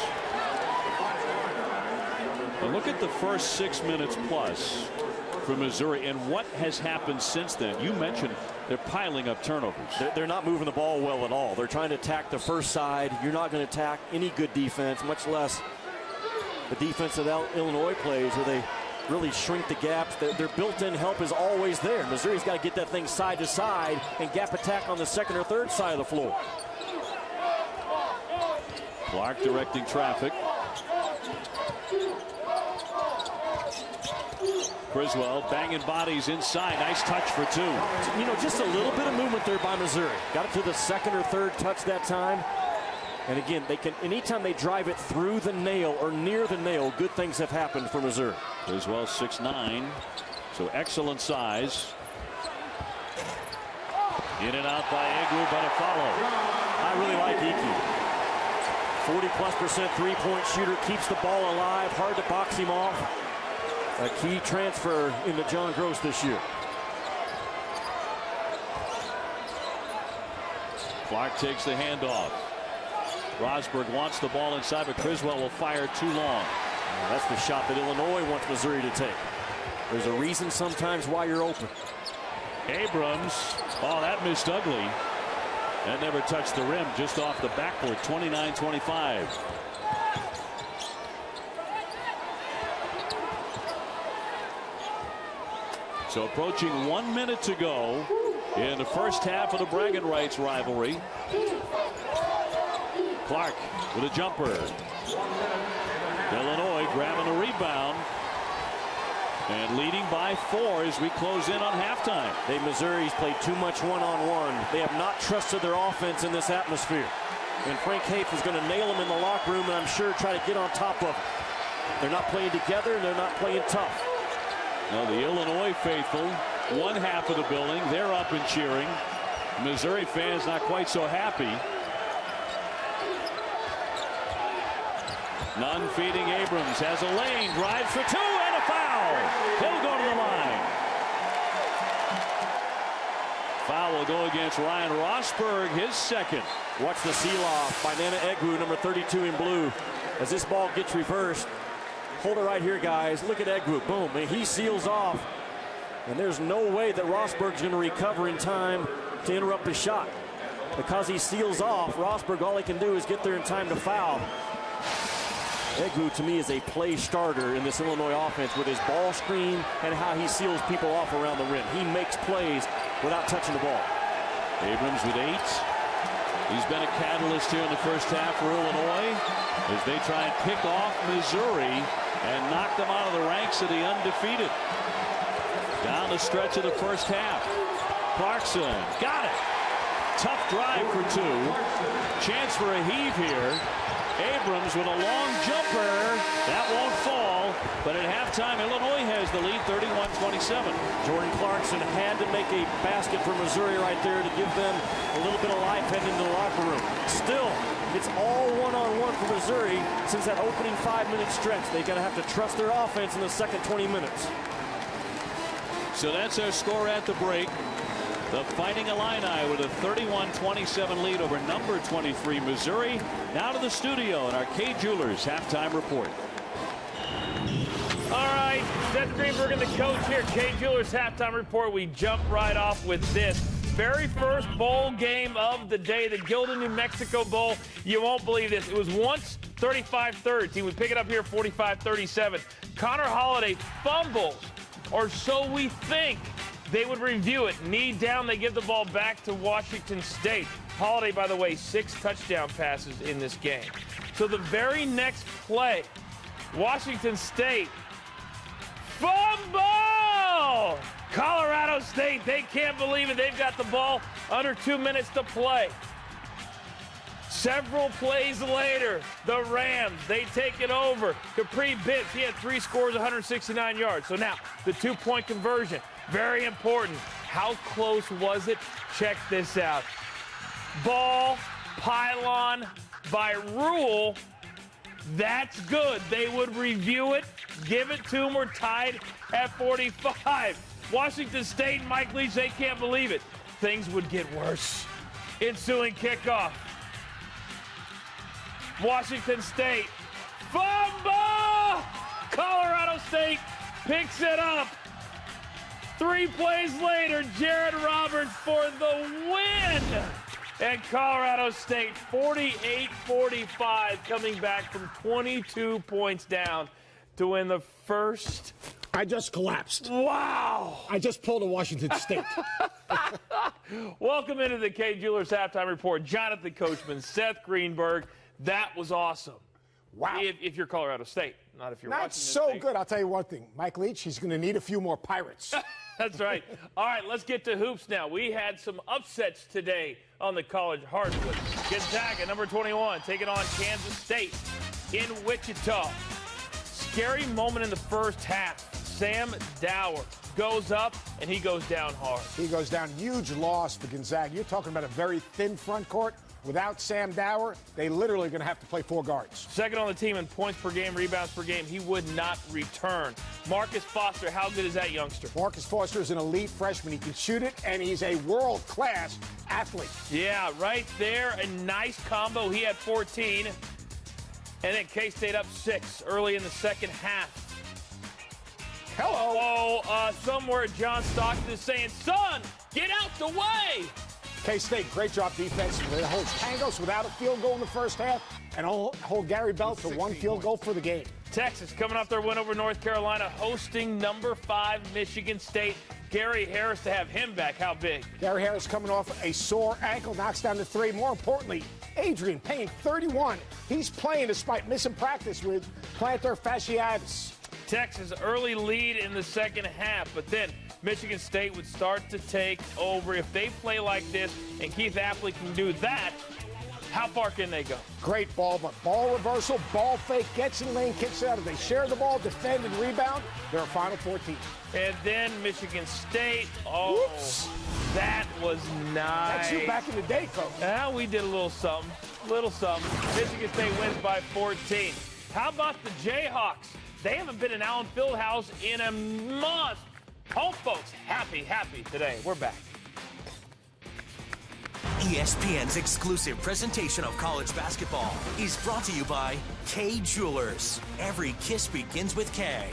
S1: But look at the first 6 minutes plus for Missouri and what has happened since then. You mentioned they're piling up turnovers.
S3: They're not moving the ball well at all. They're trying to attack the first side. You're not going to attack any good defense, much less the defense that Illinois plays, where they really shrink the gaps. Their built-in help is always there. Missouri's got to get that thing side to side and gap attack on the second or third side of the floor.
S1: Clark directing traffic. Criswell banging bodies inside. Nice touch for 2.
S3: You know, just a little bit of movement there by Missouri. Got it to the second or third touch that time. And again, they can, anytime they drive it through the nail or near the nail, good things have happened for Missouri.
S1: Criswell 6'9", so excellent size. In and out by Egwu, but a follow.
S3: I really like Egwu. 40+% three-point shooter, keeps the ball alive, hard to box him off. A key transfer into John Gross this year.
S1: Clark takes the handoff. Rosberg wants the ball inside, but Criswell will fire too long.
S3: That's the shot that Illinois wants Missouri to take. There's a reason sometimes why you're open.
S1: Abrams, oh, that missed ugly. That never touched the rim, just off the backboard, 29-25. So approaching 1 minute to go in the first half of the bragging rights rivalry. Clark with a jumper. Illinois grabbing the rebound and leading by 4 as we close in on halftime.
S3: Missouri's played too much one-on-one. They have not trusted their offense in this atmosphere. And Frank Haith is going to nail them in the locker room and I'm sure try to get on top of them. They're not playing together and they're not playing tough.
S1: Now the Illinois faithful, one half of the building, they're up and cheering. Missouri fans not quite so happy. Nunn feeding Abrams, has a lane, drives for 2 and a foul. He'll go to the line. Foul will go against Ryan Rosberg, his second.
S3: Watch the seal-off by Nana Egwu, number 32 in blue. As this ball gets reversed, hold it right here, guys. Look at Egwu. Boom. And he seals off. And there's no way that Rosberg's going to recover in time to interrupt the shot. Because he seals off, Rosberg, all he can do is get there in time to foul. Egwu, to me, is a play starter in this Illinois offense with his ball screen and how he seals people off around the rim. He makes plays without touching the ball.
S1: Abrams with 8. He's been a catalyst here in the first half for Illinois as they try and pick off Missouri and knock them out of the ranks of the undefeated. Down the stretch of the first half. Clarkson got it. Tough drive for two. Chance for a heave here. Abrams with a long jumper. That won't fall. But at halftime, Illinois has the lead, 31-27.
S3: Jordan Clarkson had to make a basket for Missouri right there to give them a little bit of life heading into the locker room. Still, it's all one-on-one for Missouri since that opening 5-minute stretch. They're going to have to trust their offense in the second 20 minutes.
S1: So that's our score at the break. The Fighting Illini with a 31-27 lead over number 23 Missouri. Now to the studio in our Kay Jewelers halftime report.
S5: All right, Seth Greenberg and the coach here. Kay Jewelers halftime report. We jump right off with this. Very first bowl game of the day, the Gildan, New Mexico Bowl. You won't believe this. It was once 35-13. We pick it up here 45-37. Connor Holiday fumbles, or so we think. They would review it. Knee down, they give the ball back to Washington State. Holiday, by the way, 6 touchdown passes in this game. So the very next play, Washington State, fumble! Colorado State, they can't believe it. They've got the ball under 2 minutes to play. Several plays later, the Rams, they take it over. Capri Bibbs, he had 3 scores, 169 yards. So now, the 2-point conversion, very important. How close was it? Check this out. Ball, pylon, by rule, that's good. They would review it, give it to them. We're tied at 45. Washington State and Mike Leach, they can't believe it. Things would get worse. Ensuing kickoff. Washington State, fumble! Colorado State picks it up. 3 plays later, Jared Roberts for the win. And Colorado State 48-45, coming back from 22 points down to win the first.
S6: I just collapsed.
S5: Wow.
S6: I just pulled a Washington State.
S5: Welcome into the Kay Jewelers halftime report. Jonathan Coachman, Seth Greenberg. That was awesome.
S6: Wow.
S5: If you're Colorado State, not if you're
S6: Not
S5: Washington
S6: so
S5: State.
S6: good. I'll tell you one thing. Mike Leach, he's going to need a few more Pirates.
S5: That's right. All right, let's get to hoops now. We had some upsets today on the college hardwood. Gonzaga, number 21, taking on Kansas State in Wichita. Scary moment in the first half. Sam Dower goes up, and he goes down hard.
S6: He goes down. Huge loss for Gonzaga. You're talking about a very thin front court. Without Sam Dower, they literally going to have to play 4 guards.
S5: Second on the team in points per game, rebounds per game. He would not return. Marcus Foster, how good is that youngster?
S6: Marcus Foster is an elite freshman. He can shoot it, and he's a world-class athlete.
S5: Yeah, right there. A nice combo. He had 14. And then K-State up 6 early in the second half.
S6: Hello.
S5: Somewhere John Stockton is saying, son, get out the way.
S6: K-State, great job defensively. They hold Pangos without a field goal in the first half and hold Gary Bell to 1 field goal for the game.
S5: Texas coming off their win over North Carolina, hosting number 5 Michigan State. Gary Harris to have him back. How big?
S6: Gary Harris coming off a sore ankle, knocks down the 3. More importantly, Adrian Payne, 31. He's playing despite missing practice with plantar fasciitis.
S5: Texas early lead in the second half, but then Michigan State would start to take over. If they play like this and Keith Apley can do that, how far can they go?
S6: Great ball, but ball reversal, ball fake, gets in lane, kicks it out. If they share the ball, defend, and rebound, they're a Final Four team.
S5: And then Michigan State,
S6: Whoops.
S5: That was nice.
S6: That's you back in the day, Coach.
S5: Yeah, we did a little something. Michigan State wins by 14. How about the Jayhawks? They haven't been in Allen Fieldhouse in a month. Home folks, happy today. We're back.
S4: ESPN's exclusive presentation of college basketball is brought to you by Kay Jewelers. Every kiss begins with K.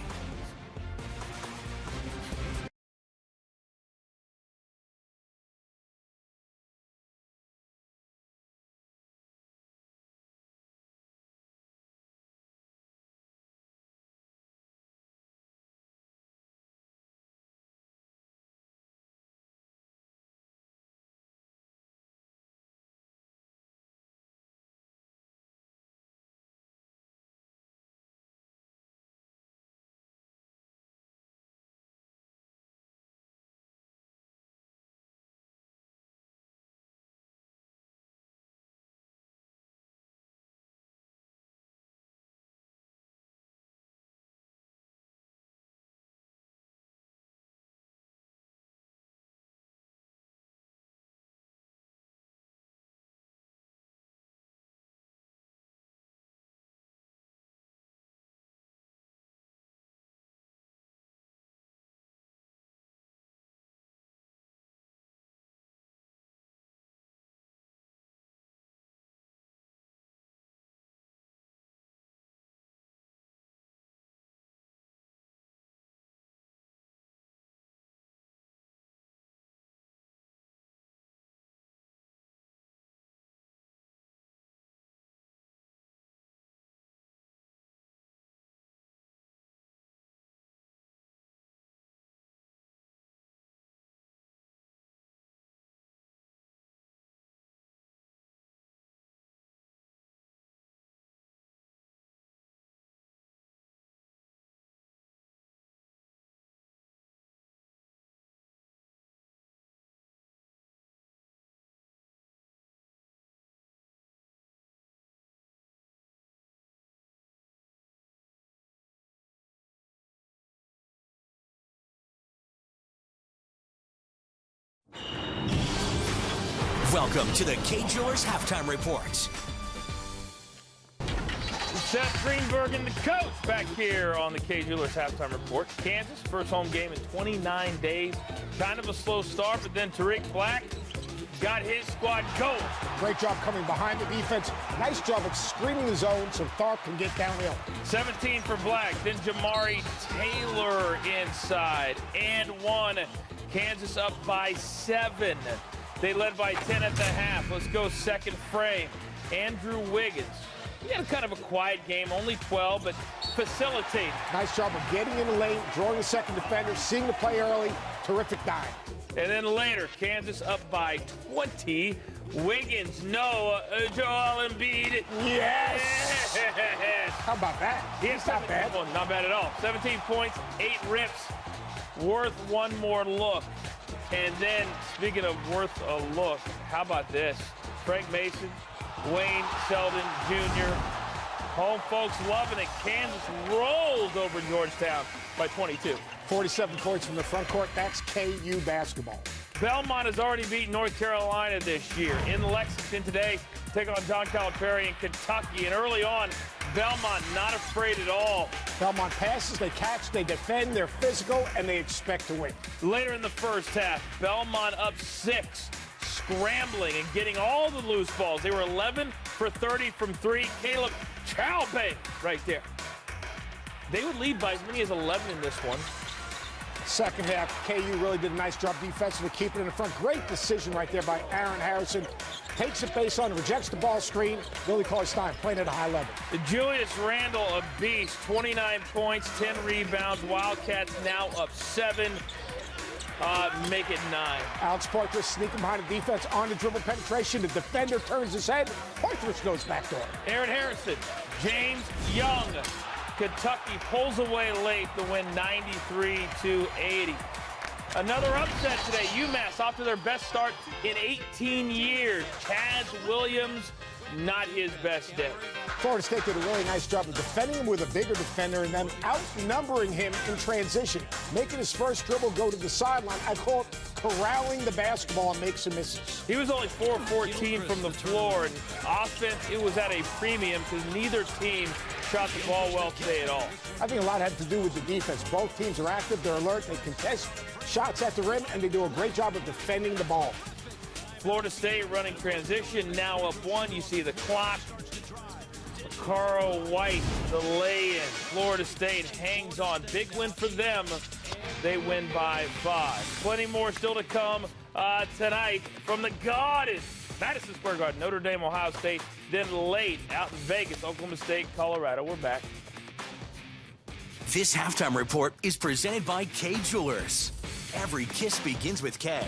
S4: Welcome to the K Jewelers Halftime Report.
S5: Seth Greenberg and the coach back here on the K Jewelers Halftime Report. Kansas, first home game in 29 days. Kind of a slow start, but then Tariq Black got his squad going.
S6: Great job coming behind the defense. Nice job of screening the zone so Tharp can get downhill.
S5: 17 for Black, then Jamari Taylor inside. And one. Kansas up by 7. They led by 10 at the half. Let's go second frame. Andrew Wiggins. He had a kind of a quiet game, only 12, but facilitated.
S6: Nice job of getting in the lane, drawing the second defender, seeing the play early. Terrific dive.
S5: And then later, Kansas up by 20. Wiggins, no, Joel Embiid.
S6: Yes! How about that?
S5: He's
S6: not bad.
S5: Not bad at all. 17 points, 8 rips. Worth one more look. And then, speaking of worth a look, how about this? Frank Mason, Wayne Selden Jr. Home folks loving it. Kansas rolls over Georgetown by 22.
S6: 47 points from the front court. That's KU basketball.
S5: Belmont has already beaten North Carolina this year. In Lexington today, take on John Calipari in Kentucky. And early on, Belmont not afraid at all.
S6: Belmont passes, they catch, they defend, they're physical, and they expect to win.
S5: Later in the first half, Belmont up 6. Scrambling and getting all the loose balls. They were 11 for 30 from 3. Caleb Chowbey right there. They would lead by as many as 11 in this one.
S6: Second half, KU really did a nice job defensively, keeping it in front. Great decision right there by Aaron Harrison. Takes it baseline, rejects the ball screen. Willie Cauley-Stein playing at a high level.
S5: Julius Randle, a beast. 29 points, 10 rebounds. Wildcats now up 7. Make it 9.
S6: Alex Poitras sneaking behind the defense on the dribble penetration. The defender turns his head. Poitras goes backdoor.
S5: Aaron Harrison, James Young. Kentucky pulls away late to win 93-80. Another upset today. UMass off to their best start in 18 years. Chaz Williams, not his best day.
S6: Florida State did a really nice job of defending him with a bigger defender and then outnumbering him in transition. Making his first dribble go to the sideline. I call it corralling the basketball and make some misses.
S5: He was only 4-14 from the floor, and offense, it was at a premium because neither team shot the ball well today at all.
S6: I think a lot had to do with the defense. Both teams are active, they're alert, they contest shots at the rim, and they do a great job of defending the ball.
S5: Florida State running transition, now up 1. You see the clock. Carl White, the lay-in. Florida State hangs on. Big win for them. They win by 5. Plenty more still to come tonight from the Garden. Madison Square Garden, Notre Dame, Ohio State. Then late out in Vegas, Oklahoma State, Colorado. We're back.
S4: This halftime report is presented by K Jewelers. Every kiss begins with K.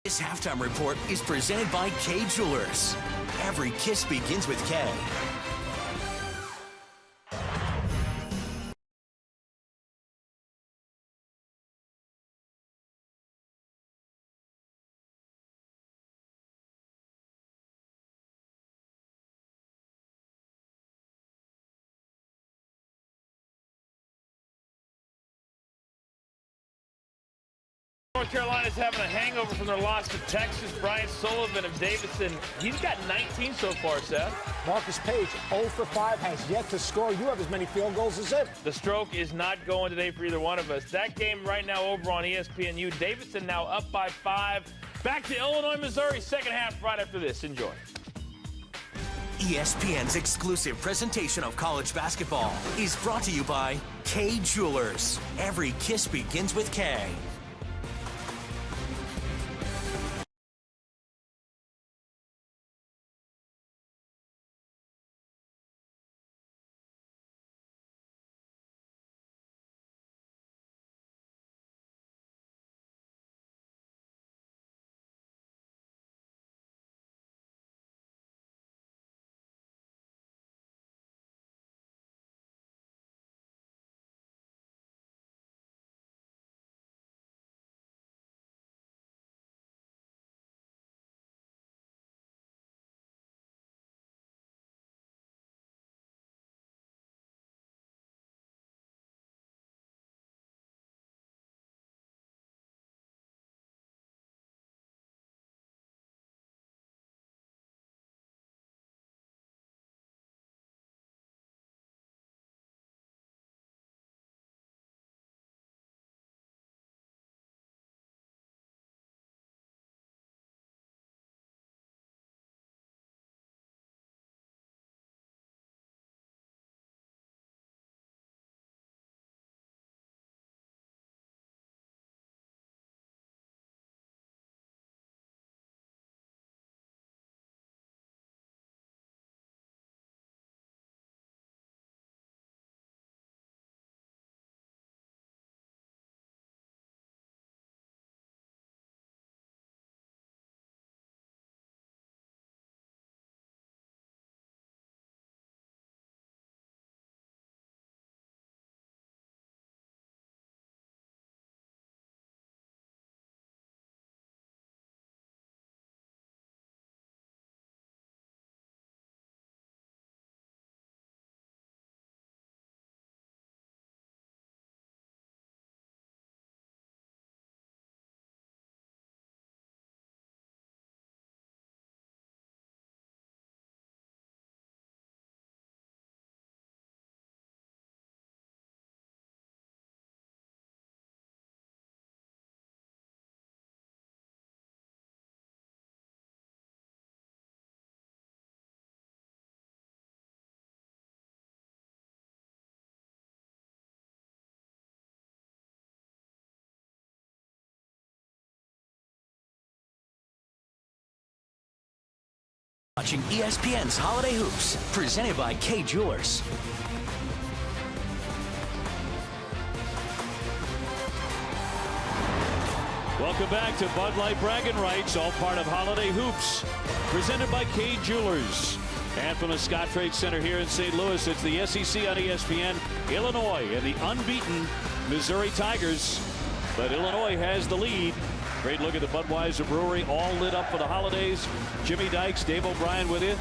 S4: This halftime report is presented by K Jewelers. Every kiss begins with K.
S5: North Carolina's having a hangover from their loss to Texas. Brian Sullivan of Davidson, he's got 19 so far, Seth.
S6: Marcus Page, 0 for 5, has yet to score. You have as many field goals as him.
S5: The stroke is not going today for either one of us. That game right now over on ESPNU. Davidson now up by 5. Back to Illinois, Missouri, second half right after this. Enjoy.
S4: ESPN's exclusive presentation of college basketball is brought to you by K Jewelers. Every kiss begins with K. Watching ESPN's Holiday Hoops, presented by K Jewelers.
S1: Welcome back to Bud Light Bragging Rights, all part of Holiday Hoops, presented by K Jewelers. And from the Scott Trade Center here in St. Louis, it's the SEC on ESPN, Illinois, and the unbeaten Missouri Tigers. But Illinois has the lead. Great look at the Budweiser Brewery, all lit up for the holidays. Jimmy Dykes, Dave O'Brien with you.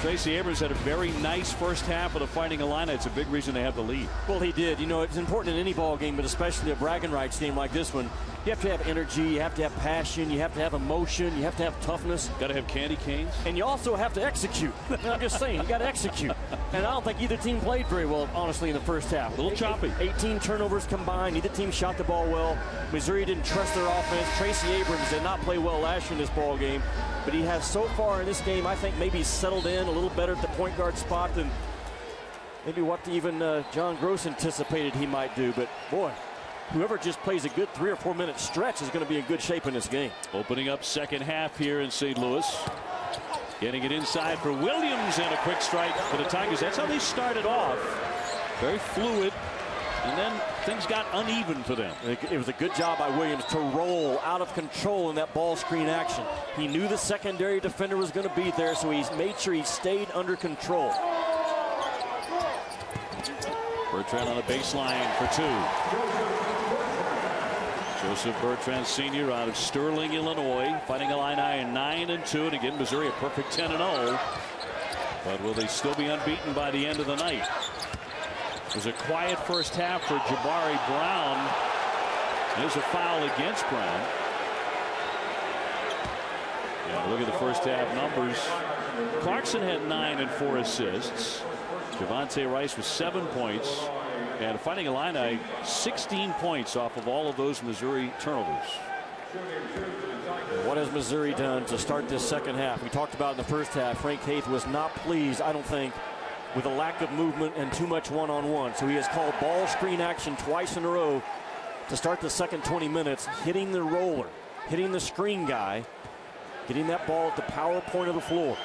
S1: Tracy Abrams had a very nice first half of the Fighting Illini. It's a big reason they have the lead.
S3: Well, he did. You know, it's important in any ball game, but especially a bragging rights game like this one. You have to have energy, you have to have passion, you have to have emotion, you have to have toughness.
S1: Got to have candy canes.
S3: And you also have to execute. I'm just saying, you got to execute. And I don't think either team played very well, honestly, in the first half.
S1: A little choppy.
S3: 18 turnovers combined. Neither team shot the ball well. Missouri didn't trust their offense. Tracy Abrams did not play well last year in this ball game. But he has so far in this game, I think, maybe settled in a little better at the point guard spot than maybe what even John Gross anticipated he might do. But, boy, whoever just plays a good 3 or 4 minute stretch is going to be in good shape in this game.
S1: Opening up second half here in St. Louis. Getting it inside for Williams and a quick strike for the Tigers. That's how they started off. Very fluid. and then things got uneven for them.
S3: It was a good job by Williams to roll out of control in that ball screen action. He knew the secondary defender was going to be there, so he made sure he stayed under control.
S1: Bertrand on the baseline for 2. Joseph Bertrand Sr. out of Sterling, Illinois, Fighting Illini 9-2, and again Missouri a perfect 10-0. But will they still be unbeaten by the end of the night? It was a quiet first half for Jabari Brown. There's a foul against Brown. Yeah, look at the first half numbers. Clarkson had 9 and 4 assists. Javonte Rice with 7 points. And Fighting Illini 16 points off of all of those Missouri turnovers.
S3: What has Missouri done to start this second half? We talked about in the first half. Frank Haith was not pleased, I don't think, with a lack of movement and too much one-on-one. So he has called ball screen action twice in a row to start the second 20 minutes, hitting the roller, hitting the screen guy, getting that ball at the power point of the floor.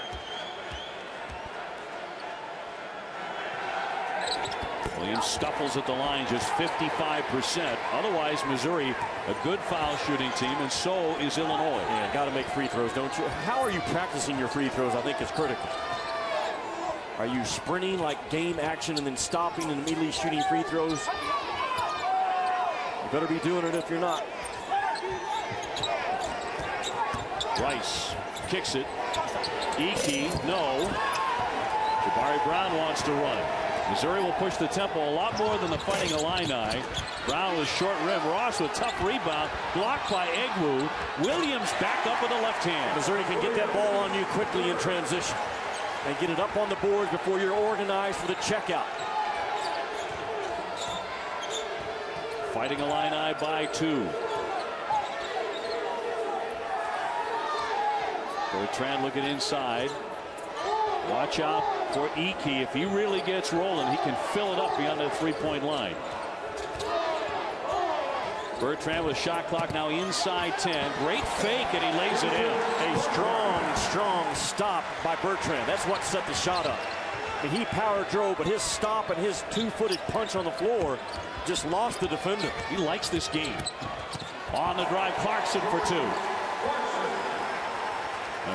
S1: Williams scuffles at the line, just 55%. Otherwise, Missouri, a good foul shooting team, and so is Illinois.
S3: Yeah, got to make free throws, don't you? How are you practicing your free throws? I think is critical. Are you sprinting like game action and then stopping and immediately shooting free throws? You better be doing it if you're not.
S1: Rice kicks it. Iki, no. Jabari Brown wants to run. Missouri will push the tempo a lot more than the Fighting Illini. Brown with short rim. Ross with tough rebound. Blocked by Egwu. Williams back up with the left hand.
S3: Missouri can get that ball on you quickly in transition and get it up on the board before you're organized for the checkout.
S1: Fighting Illini by 2. Bertrand looking inside. Watch out for Iki. If he really gets rolling, he can fill it up beyond the three-point line. Bertrand with shot clock now inside 10. Great fake, and he lays it in.
S3: A strong stop by Bertrand. That's what set the shot up. And he power drove, but his stop and his two-footed punch on the floor just lost the defender.
S1: He likes this game. On the drive, Clarkson for 2.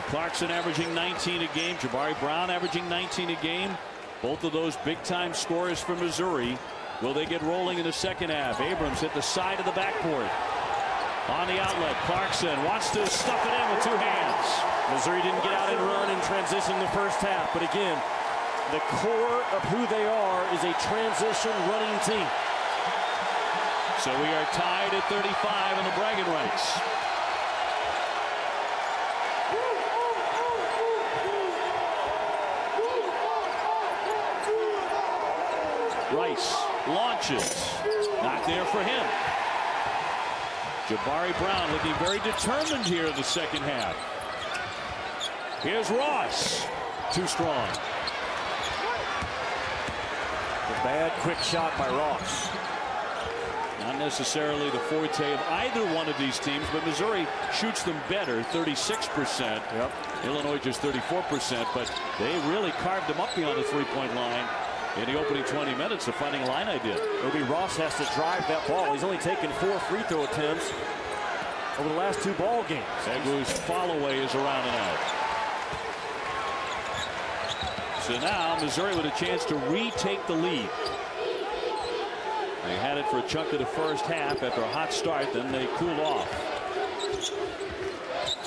S1: Clarkson averaging 19 a game. Jabari Brown averaging 19 a game. Both of those big-time scorers for Missouri. Will they get rolling in the second half? Abrams hit the side of the backboard. On the outlet, Clarkson wants to stuff it in with 2 hands.
S3: Missouri didn't get out and run in transition in the first half. But again, the core of who they are is a transition running team.
S1: So we are tied at 35 in the bragging rights. Rice launches. Not there for him. Jabari Brown looking very determined here in the second half. Here's Ross. Too strong.
S3: A bad quick shot by Ross.
S1: Not necessarily the forte of either one of these teams, but Missouri shoots them better, 36%.
S3: Yep.
S1: Illinois just 34%, but they really carved them up beyond the three-point line. In the opening 20 minutes, the Fighting Illini did.
S3: It'll be Ross has to drive that ball. He's only taken 4 free throw attempts over the last 2 ball games.
S1: Egwu's follow-away is around and out. So now Missouri with a chance to retake the lead. They had it for a chunk of the first half after a hot start, then they cooled off.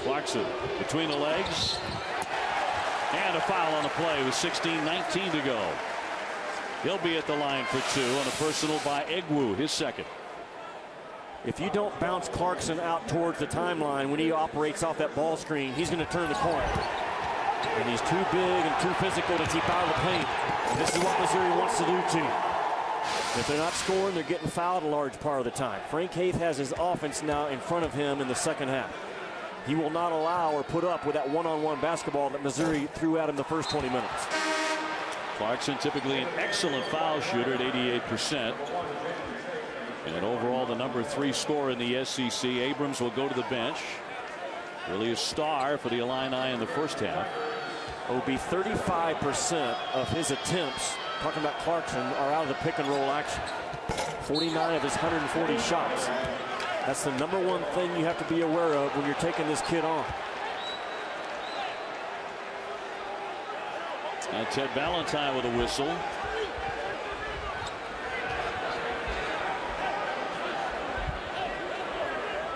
S1: Clarkson between the legs. And a foul on the play with 16:19 to go. He'll be at the line for 2 on a personal by Egwu, his second.
S3: If you don't bounce Clarkson out towards the timeline when he operates off that ball screen, he's going to turn the corner. And he's too big and too physical to keep out of the paint. And this is what Missouri wants to do too. If they're not scoring, they're getting fouled a large part of the time. Frank Haith has his offense now in front of him in the second half. He will not allow or put up with that one-on-one basketball that Missouri threw at him the first 20 minutes.
S1: Clarkson typically an excellent foul shooter at 88%. And overall the number 3 scorer in the SEC. Abrams will go to the bench. Really a star for the Illini in the first half.
S3: It will be 35% of his attempts, talking about Clarkson, are out of the pick and roll action. 49 of his 140 shots. That's the #1 thing you have to be aware of when you're taking this kid on.
S1: And Ted Valentine with a whistle.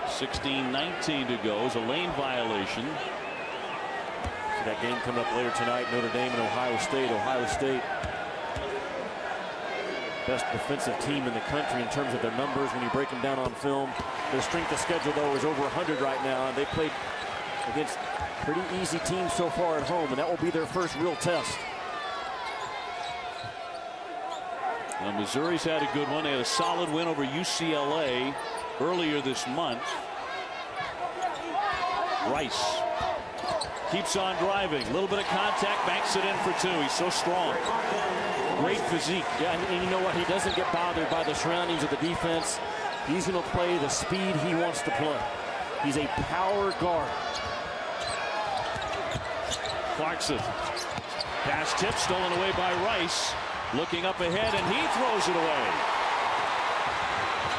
S1: .16:19 to go. Is a lane violation.
S3: So that game coming up later tonight, Notre Dame and Ohio State. Ohio State, best defensive team in the country in terms of their numbers when you break them down on film. Their strength of schedule, though, is over 100 right now, and they played against pretty easy teams so far at home, and that will be their first real test.
S1: Now, Missouri's had a good one. They had a solid win over UCLA earlier this month. Rice keeps on driving. A little bit of contact, banks it in for 2. He's so strong. Great physique.
S3: Yeah, and you know what? He doesn't get bothered by the surroundings of the defense. He's going to play the speed he wants to play. He's a power guard.
S1: Clarkson. Pass tip stolen away by Rice. Looking up ahead, and he throws it away.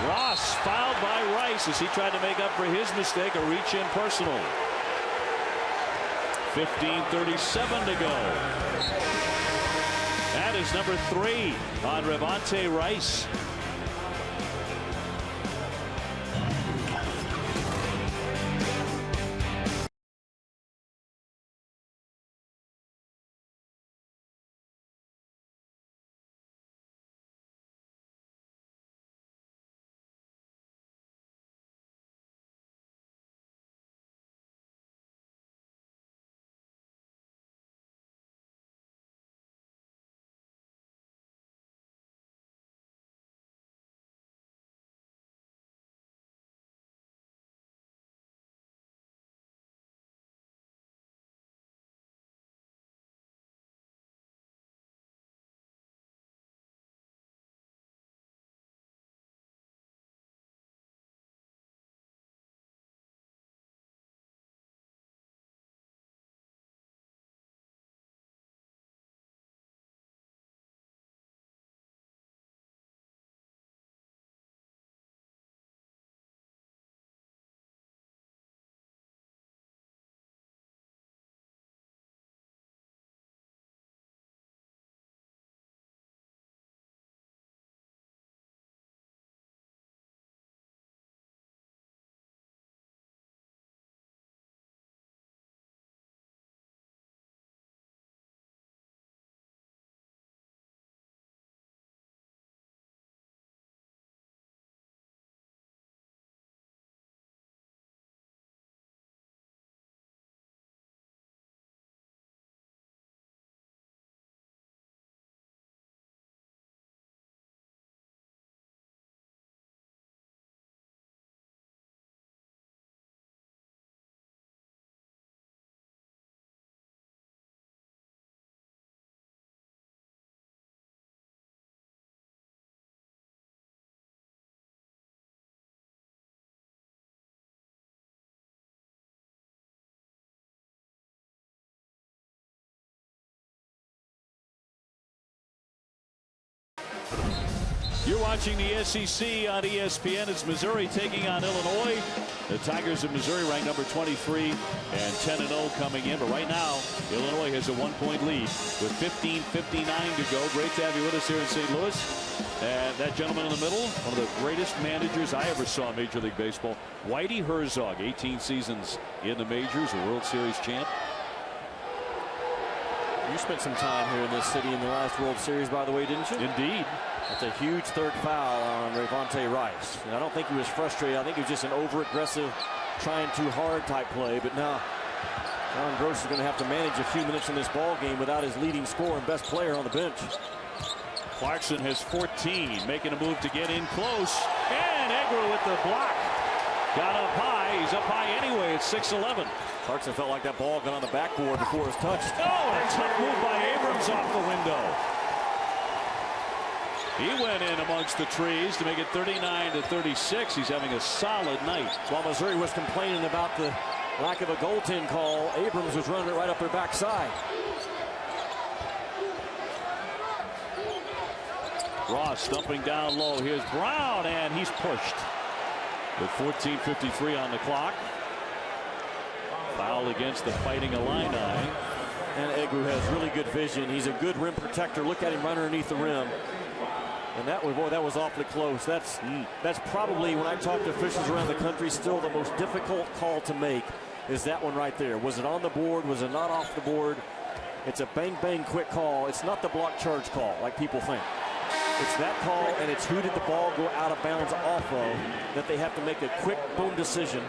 S1: Ross fouled by Rice as he tried to make up for his mistake, a reach-in personal. 15:37 to go. That is number 3 on Ravante Rice. You're watching the SEC on ESPN. It's Missouri taking on Illinois. The Tigers of Missouri ranked number 23 and 10-0 coming in. But right now, Illinois has a 1-point lead with 15:59 to go. Great to have you with us here in St. Louis. And that gentleman in the middle, one of the greatest managers I ever saw in Major League Baseball, Whitey Herzog, 18 seasons in the majors, a World Series champ.
S3: You spent some time here in this city in the last World Series, by the way, didn't you?
S1: Indeed.
S3: That's a huge third foul on Ravante Rice. And I don't think he was frustrated. I think it was just an over-aggressive, trying too hard type play. But now, John Gross is going to have to manage a few minutes in this ball game without his leading scorer and best player on the bench.
S1: Clarkson has 14, making a move to get in close. And Egro with the block. Got up high. He's up high anyway. It's 6-11.
S3: Clarkson felt like that ball got on the backboard before it was touched.
S1: Oh, a tough move by Abrams off the window. He went in amongst the trees to make it 39-36. He's having a solid night.
S3: While Missouri was complaining about the lack of a goaltend call, Abrams was running it right up their backside.
S1: Ross stumping down low. Here's Brown, and he's pushed with 14:53 on the clock. Foul against the Fighting Illini.
S3: And Egwu has really good vision. He's a good rim protector. Look at him run underneath the rim. And that was awfully close. That's probably, when I talk to officials around the country, still the most difficult call to make is that one right there. Was it on the board? Was it not off the board? It's a bang, bang, quick call. It's not the block charge call like people think. It's that call, and it's who did the ball go out of bounds off of that they have to make a quick, boom decision.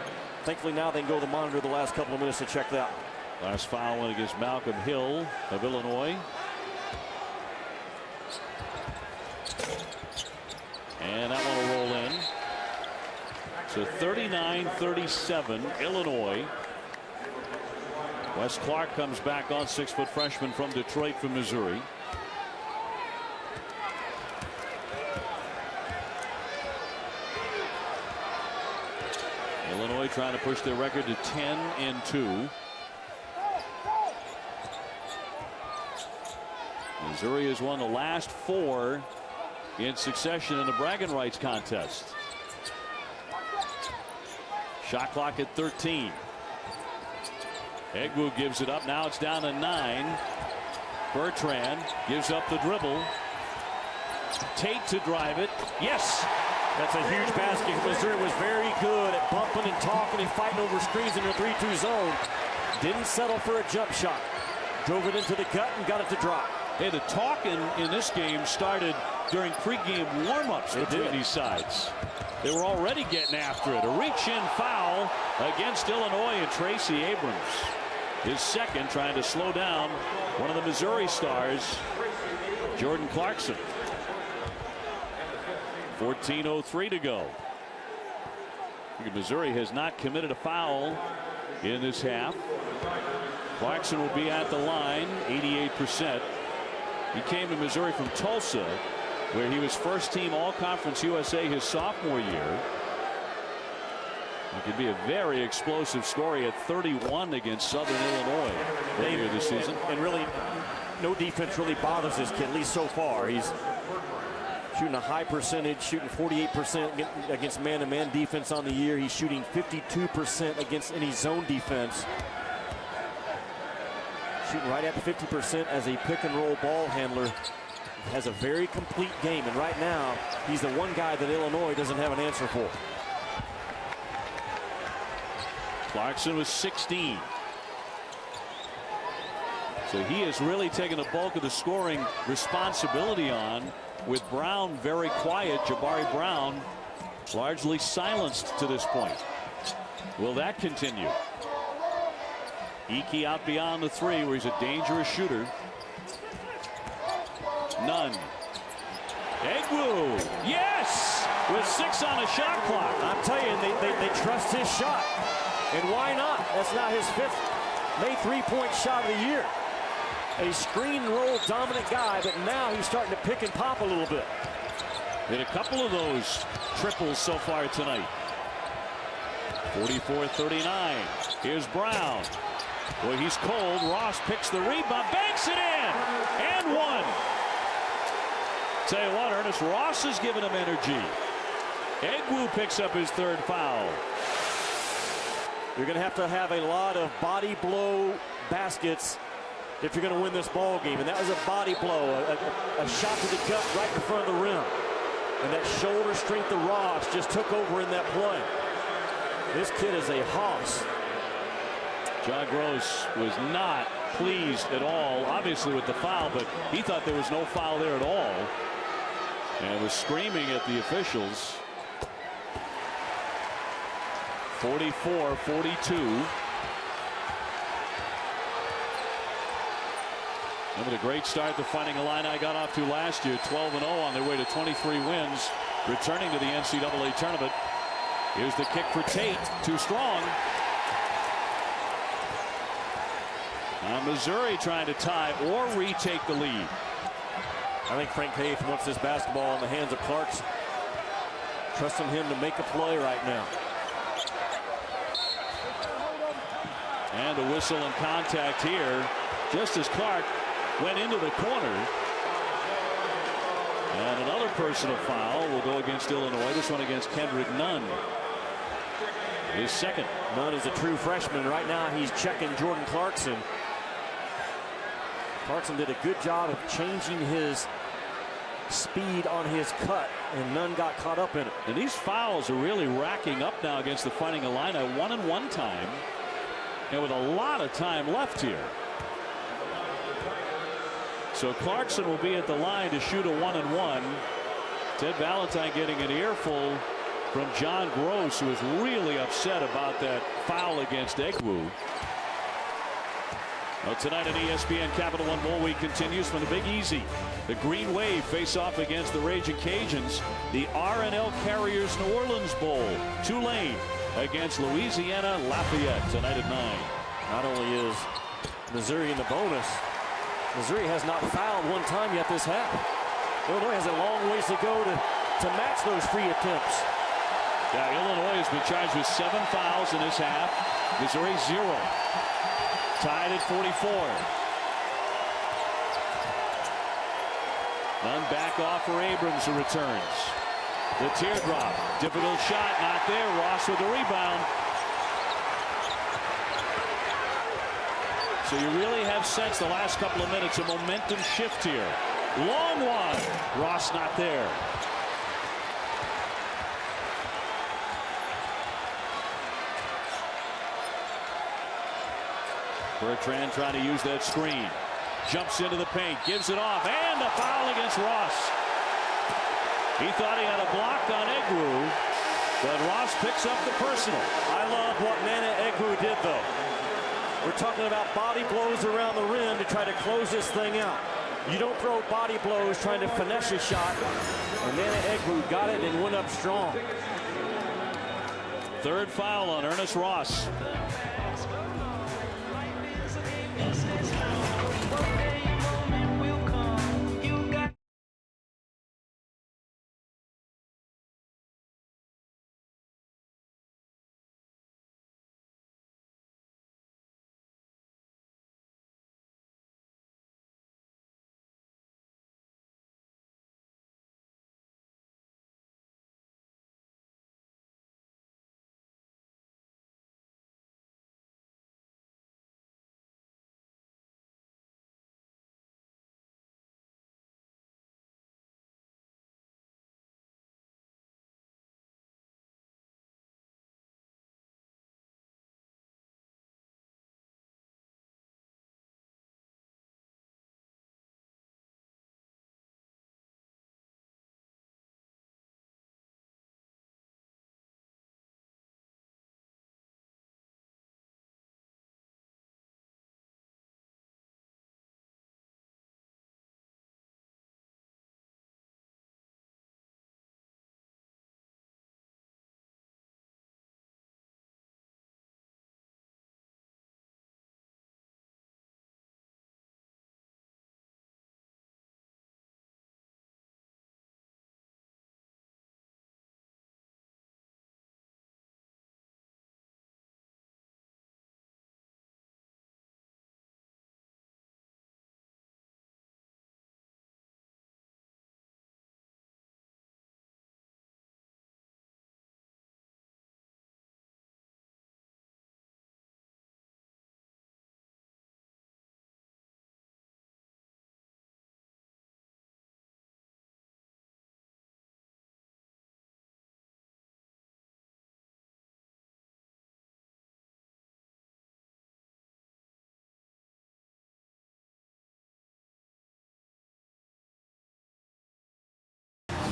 S3: Thankfully, now they can go to the monitor the last couple of minutes to check that.
S1: Last foul went against Malcolm Hill of Illinois. And that one will roll in. So 39-37, Illinois. Wes Clark comes back on, 6-foot freshman from Detroit from Missouri. Illinois trying to push their record to 10-2. Missouri has won the last 4 in succession in the bragging rights contest. Shot clock at 13. Egwu gives it up. Now it's down to 9. Bertrand gives up the dribble. Tate to drive it. Yes!
S3: That's a huge basket. Missouri was very good at bumping and talking and fighting over screens in the 3-2 zone. Didn't settle for a jump shot. Drove it into the gut and got it to drop.
S1: Hey, the talk in this game started during pregame warm-ups between these sides. They were already getting after it. A reach-in foul against Illinois and Tracy Abrams. His second, trying to slow down one of the Missouri stars, Jordan Clarkson. 14:03 to go. Missouri has not committed a foul in this half. Clarkson will be at the line, 88%. He came to Missouri from Tulsa, where he was first team All-Conference USA his sophomore year. It could be a very explosive story at 31 against Southern Illinois earlier this season.
S3: And really, no defense really bothers this kid, at least so far. He's shooting a high percentage, shooting 48% against man-to-man defense on the year. He's shooting 52% against any zone defense. Shooting right at 50% as a pick-and-roll ball handler. Has a very complete game, and right now, he's the one guy that Illinois doesn't have an answer for.
S1: Clarkson was 16. So he has really taken the bulk of the scoring responsibility on, with Brown very quiet. Jabari Brown largely silenced to this point. Will that continue? Iki out beyond the 3, where he's a dangerous shooter. None. Egwu, yes, with 6 on the shot clock.
S3: I'm telling you, they trust his shot, and why not? That's not his 5th made 3-point shot of the year. A screen roll dominant guy, but now he's starting to pick and pop a little bit.
S1: Hit a couple of those triples so far tonight. 44-39. Here's Brown. Boy, he's cold. Ross picks the rebound, banks it in, and one. Tell you what, Ernest, Ross has given him energy. Egwu picks up his 3rd foul.
S3: You're going to have a lot of body blow baskets if you're going to win this ball game, and that was a body blow, a shot to the gut right in front of the rim. And that shoulder strength of Ross just took over in that play. This kid is a hoss.
S1: John Gross was not pleased at all, obviously, with the foul, but he thought there was no foul there at all, and was screaming at the officials. 44-42. Remember the great start the Fighting Illini got off to last year, 12-0 on their way to 23 wins, returning to the NCAA tournament. Here's the kick for Tate, too strong. Now Missouri trying to tie or retake the lead.
S3: I think Frank Tate wants this basketball in the hands of Clarkson. Trusting him to make a play right now.
S1: And a whistle and contact here, just as Clark went into the corner. And another personal foul will go against Illinois. This one against Kendrick Nunn. His second.
S3: Nunn is a true freshman. Right now he's checking Jordan Clarkson. Clarkson did a good job of changing his speed on his cut, and Nunn got caught up in it.
S1: And these fouls are really racking up now against the Fighting Illini. 1-and-1 time, and with a lot of time left here. So Clarkson will be at the line to shoot a 1-and-1. Ted Valentine getting an earful from John Gross, who is really upset about that foul against Egwu. Well, tonight at ESPN Capital One Bowl Week continues from the Big Easy. The Green Wave face off against the Raging Cajuns. The R&L Carriers New Orleans Bowl. Tulane against Louisiana Lafayette tonight at 9.
S3: Not only is Missouri in the bonus, Missouri has not fouled one time yet this half. Illinois has a long ways to go to match those free attempts.
S1: Yeah, Illinois has been charged with 7 fouls in this half. Missouri 0. Tied at 44. Nunn back off for Abrams, who returns. The teardrop. Difficult shot, not there. Ross with the rebound. So you really have sensed the last couple of minutes a momentum shift here. Long one. Ross not there. Bertrand trying to use that screen. Jumps into the paint, gives it off, and a foul against Ross. He thought he had a block on Egwu, but Ross picks up the personal.
S3: I love what Nana Egwu did, though. We're talking about body blows around the rim to try to close this thing out. You don't throw body blows trying to finesse a shot. And Nana Egwu got it and went up strong.
S1: Third foul on Ernest Ross.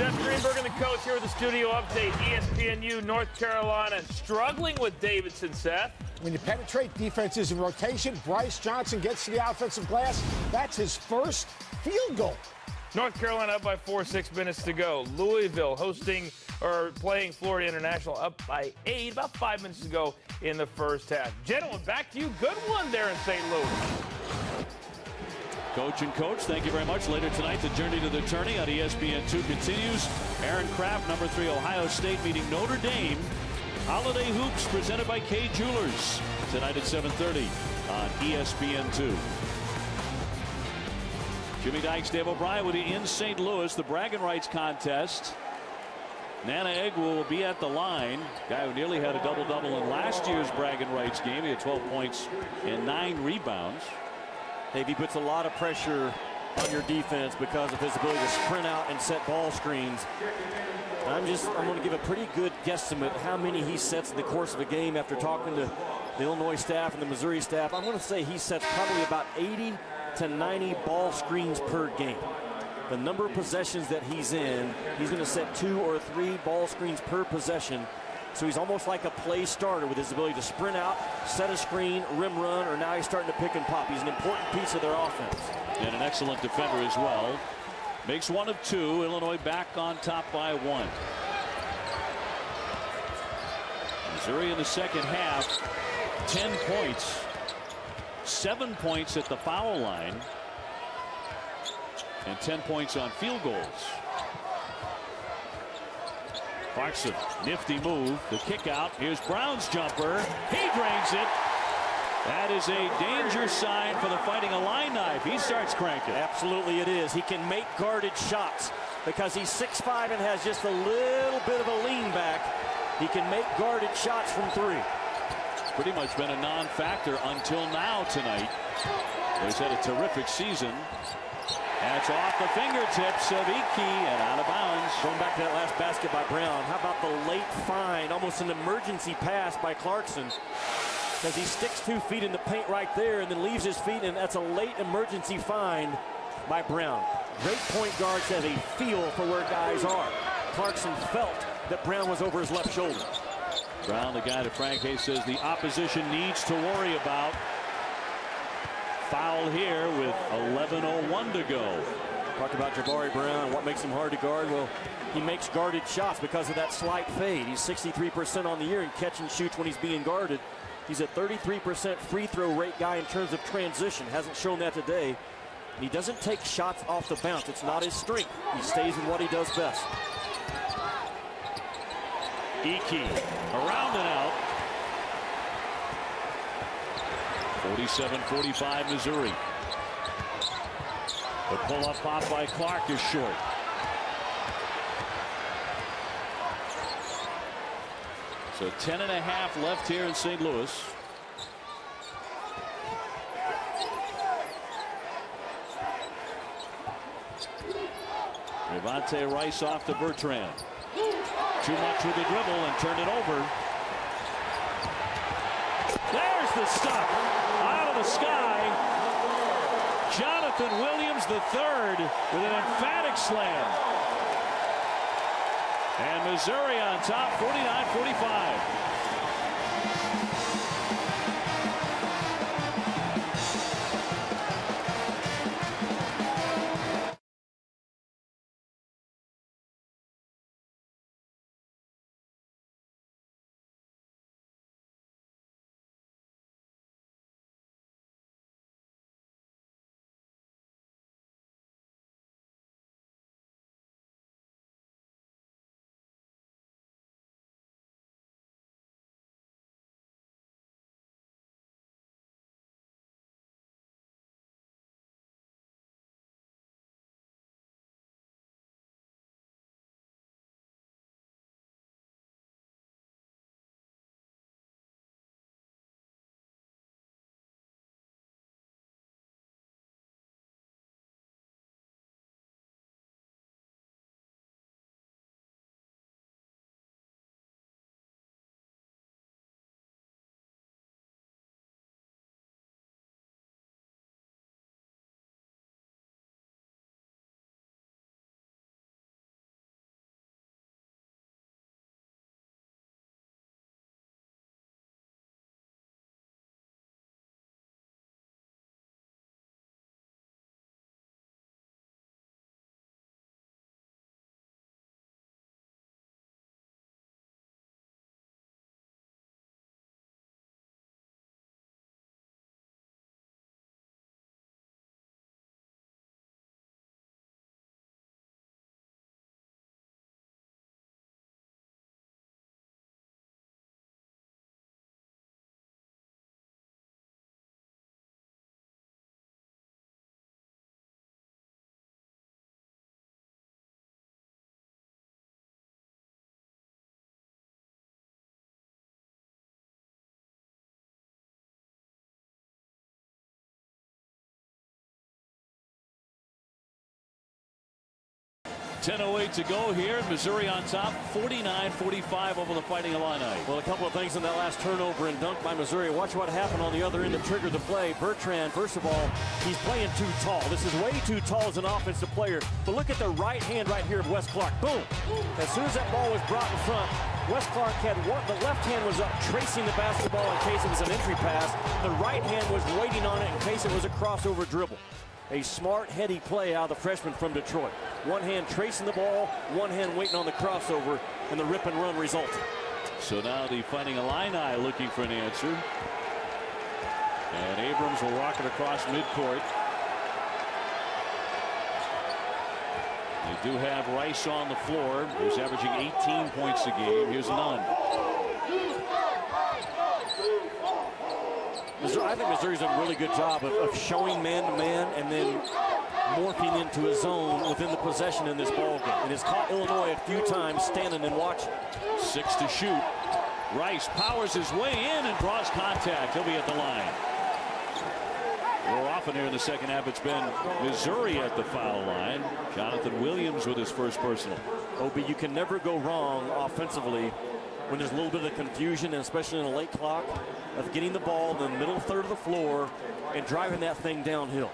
S5: Seth Greenberg and the coach here with the studio update. ESPNU, North Carolina, struggling with Davidson, Seth.
S6: When you penetrate defenses in rotation, Bryce Johnson gets to the offensive glass. That's his first field goal.
S5: North Carolina up by 4, 6 minutes to go. Louisville playing Florida International up by 8, about 5 minutes to go in the first half. Gentlemen, back to you. Good one there in St. Louis.
S1: Coach and Coach, thank you very much. Later tonight, the journey to the tourney on ESPN2 continues. Aaron Craft, number 3, Ohio State, meeting Notre Dame. Holiday Hoops presented by Kay Jewelers tonight at 7:30 on ESPN2. Jimmy Dykes, Dave O'Brien with you in St. Louis. The bragging rights contest. Nana Egg will be at the line. Guy who nearly had a double-double in last year's bragging rights game. He had 12 points and 9 rebounds.
S3: Dave, he puts a lot of pressure on your defense because of his ability to sprint out and set ball screens. I'm going to give a pretty good guesstimate how many he sets in the course of a game after talking to the Illinois staff and the Missouri staff. I'm going to say he sets probably about 80 to 90 ball screens per game. The number of possessions that he's in, he's going to set 2 or 3 ball screens per possession. So he's almost like a play starter with his ability to sprint out, set a screen, rim run, or now he's starting to pick and pop. He's an important piece of their offense.
S1: And an excellent defender as well. Makes 1 of 2. Illinois back on top by 1. Missouri in the second half, 10 points. 7 points at the foul line. And 10 points on field goals. Clarkson, nifty move. The kick out. Here's Brown's jumper. He drains it. That is a danger sign for the Fighting Illini if he starts cranking.
S3: Absolutely it is. He can make guarded shots because he's 6'5" and has just a little bit of a lean back. He can make guarded shots from 3.
S1: It's pretty much been a non-factor until now tonight. He's had a terrific season. That's off the fingertips of Iki and out of bounds.
S3: Going back to that last basket by Brown, how about the late find, almost an emergency pass by Clarkson, because he sticks 2 feet in the paint right there and then leaves his feet, and that's a late emergency find by Brown. Great point guards have a feel for where guys are. Clarkson felt that Brown was over his left shoulder.
S1: Brown, the guy that Frank Hayes says the opposition needs to worry about. Foul here with 11:01 to go.
S3: Talked about Jabari Brown, what makes him hard to guard. Well, he makes guarded shots because of that slight fade. He's 63% on the year and catch and shoots when he's being guarded. He's a 33% free throw rate guy in terms of transition. Hasn't shown that today. And he doesn't take shots off the bounce. It's not his strength. He stays in what he does best.
S1: Iki around and out. 47-45 Missouri. The pull-up pop by Clark is short. So 10.5 left here in St. Louis. Rivante Rice off to Bertrand. Too much with the dribble and turned it over. There's the stop. Out of the sky. Jonathan Williams III with an emphatic slam. And Missouri on top, 49-45. 10:08 to go here. Missouri on top, 49-45 over the Fighting Illini.
S3: Well, a couple of things in that last turnover and dunk by Missouri. Watch what happened on the other end that triggered the play. Bertrand, first of all, he's playing too tall. This is way too tall as an offensive player. But look at the right hand right here of Wes Clark. Boom! As soon as that ball was brought in front, Wes Clark had one. The left hand was up, tracing the basketball in case it was an entry pass. The right hand was waiting on it in case it was a crossover dribble. A smart, heady play out of the freshman from Detroit. One hand tracing the ball, one hand waiting on the crossover, and the rip and run resulted.
S1: So now the Fighting Illini looking for an answer. And Abrams will rock it across midcourt. They do have Rice on the floor, who's averaging 18 points a game. Here's Nunn.
S3: I think Missouri's done a really good job of showing man-to-man and then morphing into a zone within the possession in this ball game. And it's caught Illinois a few times standing and watching.
S1: 6 to shoot. Rice powers his way in and draws contact. He'll be at the line. More often here in the second half, it's been Missouri at the foul line. Jonathan Williams with his first personal.
S3: Obi, you can never go wrong offensively when there's a little bit of confusion, and especially in a late clock, of getting the ball in the middle third of the floor and driving that thing downhill.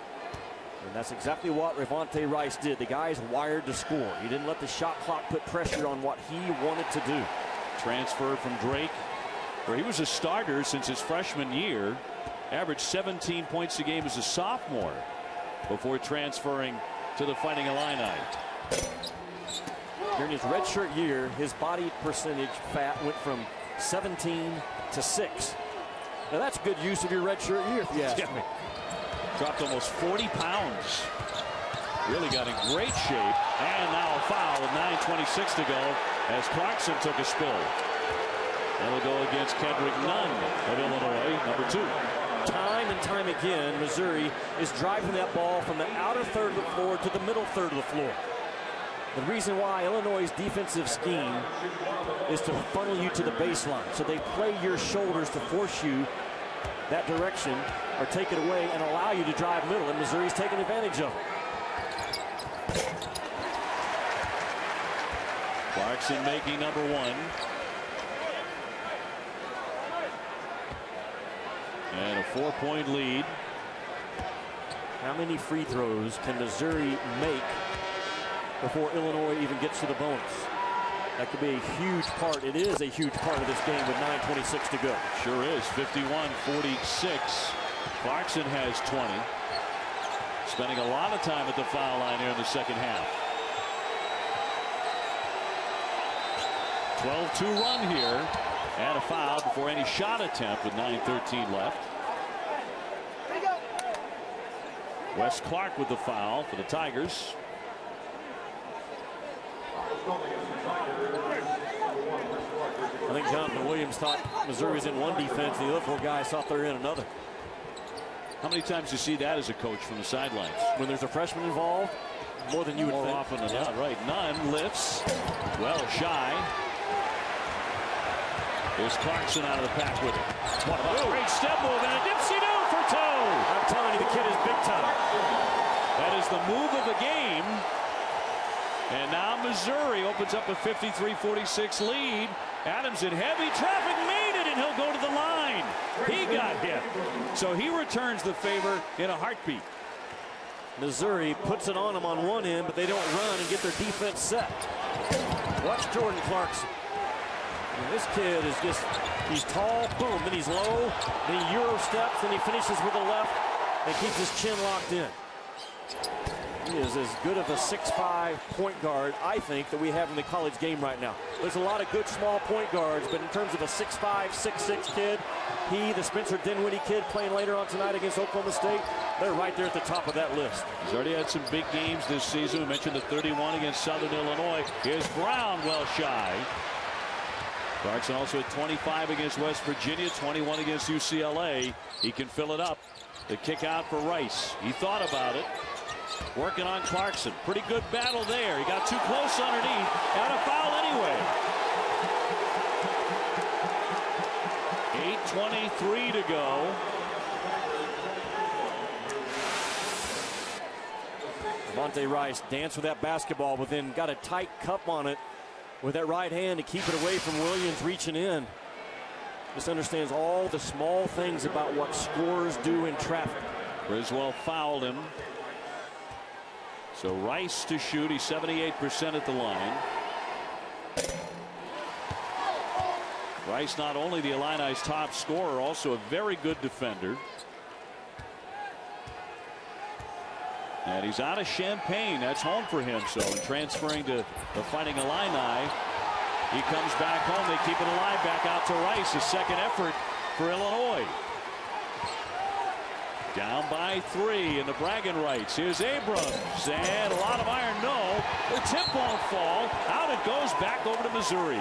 S3: And that's exactly what Rivalry Rice did. The guy's wired to score. He didn't let the shot clock put pressure on what he wanted to do.
S1: Transfer from Drake, where he was a starter since his freshman year. Averaged 17 points a game as a sophomore before transferring to the Fighting Illini.
S3: During his redshirt year, his body percentage fat went from 17 to 6. Now that's good use of your redshirt year, if you ask me.
S1: Dropped almost 40 pounds. Really got in great shape. And now a foul with 9:26 to go as Clarkson took a spill. That'll go against Kendrick Nunn of Illinois, number 2.
S3: Time and time again, Missouri is driving that ball from the outer third of the floor to the middle third of the floor. The reason why Illinois' defensive scheme is to funnel you to the baseline. So they play your shoulders to force you that direction or take it away and allow you to drive middle. And Missouri's taking advantage of it.
S1: Clarkson making number 1. And a 4-point lead.
S3: How many free throws can Missouri make before Illinois even gets to the bonus? That could be a huge part. It is a huge part of this game with 9:26 to go.
S1: Sure is. 51-46. Clarkson has 20. Spending a lot of time at the foul line here in the second half. 12-2 run here. And a foul before any shot attempt with 9:13 left. Wes Clark with the foul for the Tigers.
S3: I think Jonathan Williams thought Missouri was in one defense, and the other 4 guys thought they were in another.
S1: How many times do you see that as a coach from the sidelines?
S3: When there's a freshman involved, more than you would think.
S1: More often than not, right. Nunn lifts. Well shy. There's Clarkson out of the pack with it. What a great step move and a dipsy-do for 2.
S3: I'm telling you, the kid is big time.
S1: That is the move of the game. And now Missouri opens up a 53-46 lead. Adams in heavy traffic, made it, and he'll go to the line. He got hit. So he returns the favor in a heartbeat.
S3: Missouri puts it on him on one end, but they don't run and get their defense set. Watch Jordan Clarkson. And this kid is just, he's tall, boom, then he's low, then he Euro steps, then he finishes with the left and keeps his chin locked in. He is as good of a 6'5" point guard, I think, that we have in the college game right now. There's a lot of good small point guards, but in terms of a 6'5", 6'6" kid, he, the Spencer Dinwiddie kid playing later on tonight against Oklahoma State, they're right there at the top of that list.
S1: He's already had some big games this season. We mentioned the 31 against Southern Illinois. Here's Brown, well shy. Clarkson also at 25 against West Virginia, 21 against UCLA. He can fill it up. The kick out for Rice. He thought about it. Working on Clarkson. Pretty good battle there. He got too close underneath. Got a foul anyway. 8:23 to go.
S3: Ravonte Rice danced with that basketball, but then got a tight cup on it with that right hand to keep it away from Williams reaching in. Just understands all the small things about what scorers do in traffic.
S1: Criswell fouled him. So Rice to shoot. He's 78% at the line. Rice not only the Illini's top scorer, also a very good defender. And he's out of Champaign. That's home for him. So in transferring to the Fighting Illini, he comes back home. They keep it alive. Back out to Rice. His second effort for Illinois. Down by 3 in the bragging rights. Here's Abrams. And a lot of iron. No. The tip won't fall. Out it goes back over to Missouri.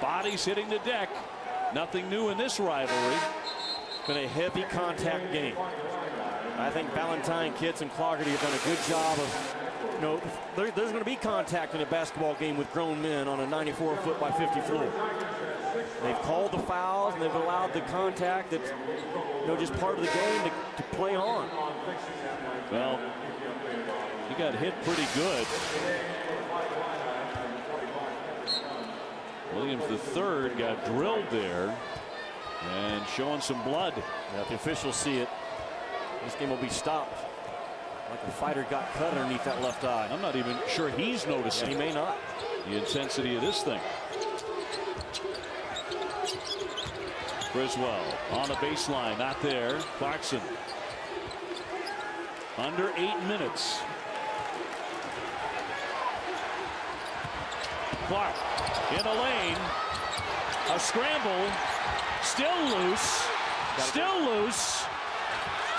S1: Bodies hitting the deck. Nothing new in this rivalry.
S3: It's been a heavy contact game. I think Valentine, Kitts, and Clougherty have done a good job of, you know, there's going to be contact in a basketball game with grown men on a 94-foot by 50 floor. They've called the fouls and they've allowed the contact that's, you know, just part of the game to play on.
S1: Well, he got hit pretty good. Williams III got drilled there and showing some blood.
S3: Yeah, if the officials see it, this game will be stopped. Like a fighter got cut underneath that left eye.
S1: I'm not even sure he's noticing.
S3: He may not.
S1: The intensity of this thing. Criswell on the baseline, not there. Clarkson. Under 8 minutes. Clark in the lane. A scramble. Still loose. Still loose.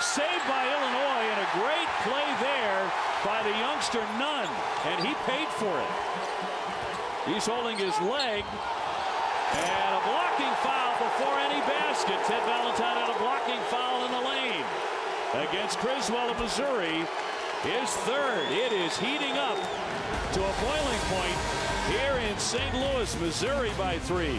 S1: Saved by Illinois, and a great play there by the youngster Nunn, and he paid for it. He's holding his leg, and a blocking foul before any basket. Ted Valentine had a blocking foul in the lane against Criswell of Missouri. His third. It is heating up to a boiling point here in St. Louis, Missouri by 3.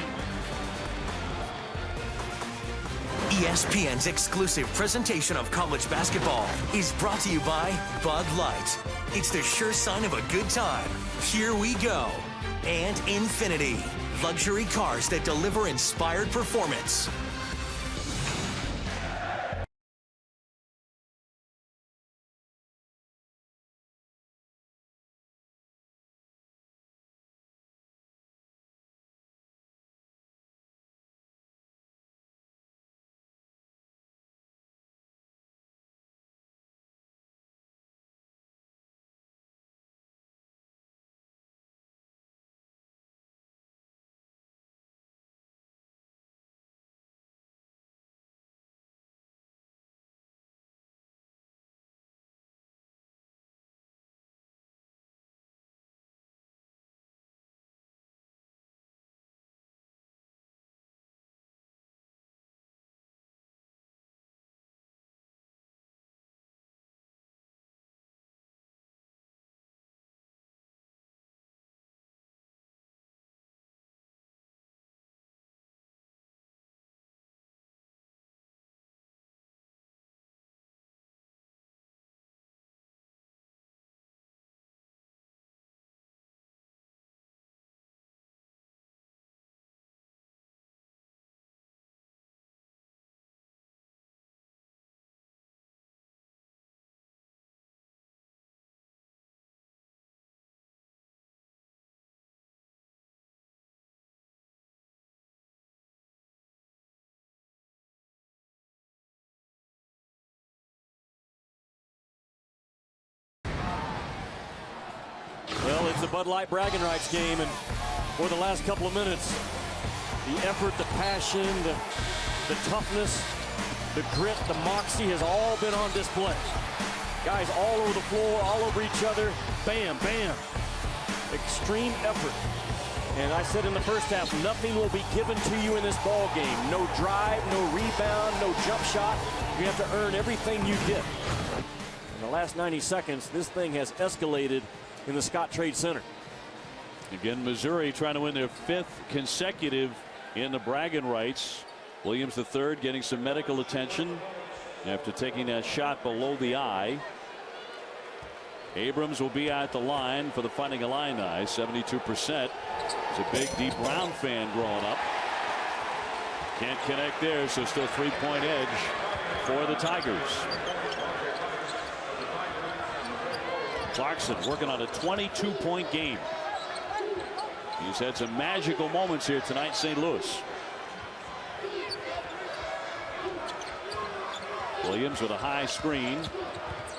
S4: ESPN's exclusive presentation of college basketball is brought to you by Bud Light. It's the sure sign of a good time. Here we go. And Infinity, luxury cars that deliver inspired performance.
S3: Well, it's the Bud Light bragging rights game, and for the last couple of minutes, the effort, the passion, the toughness, the grit, the moxie has all been on display. Guys all over the floor, all over each other, bam, bam. Extreme effort. And I said in the first half, nothing will be given to you in this ball game. No drive, no rebound, no jump shot. You have to earn everything you get. In the last 90 seconds, this thing has escalated in the Scott Trade Center.
S1: Again, Missouri trying to win their 5th consecutive in the bragging rights. Williams III getting some medical attention after taking that shot below the eye. Abrams will be at the line for the Fighting Illini. 72%. He's a big, deep Brown fan growing up. Can't connect there, so still 3-point edge for the Tigers. Clarkson working on a 22-point game. He's had some magical moments here tonight in St. Louis. Williams with a high screen.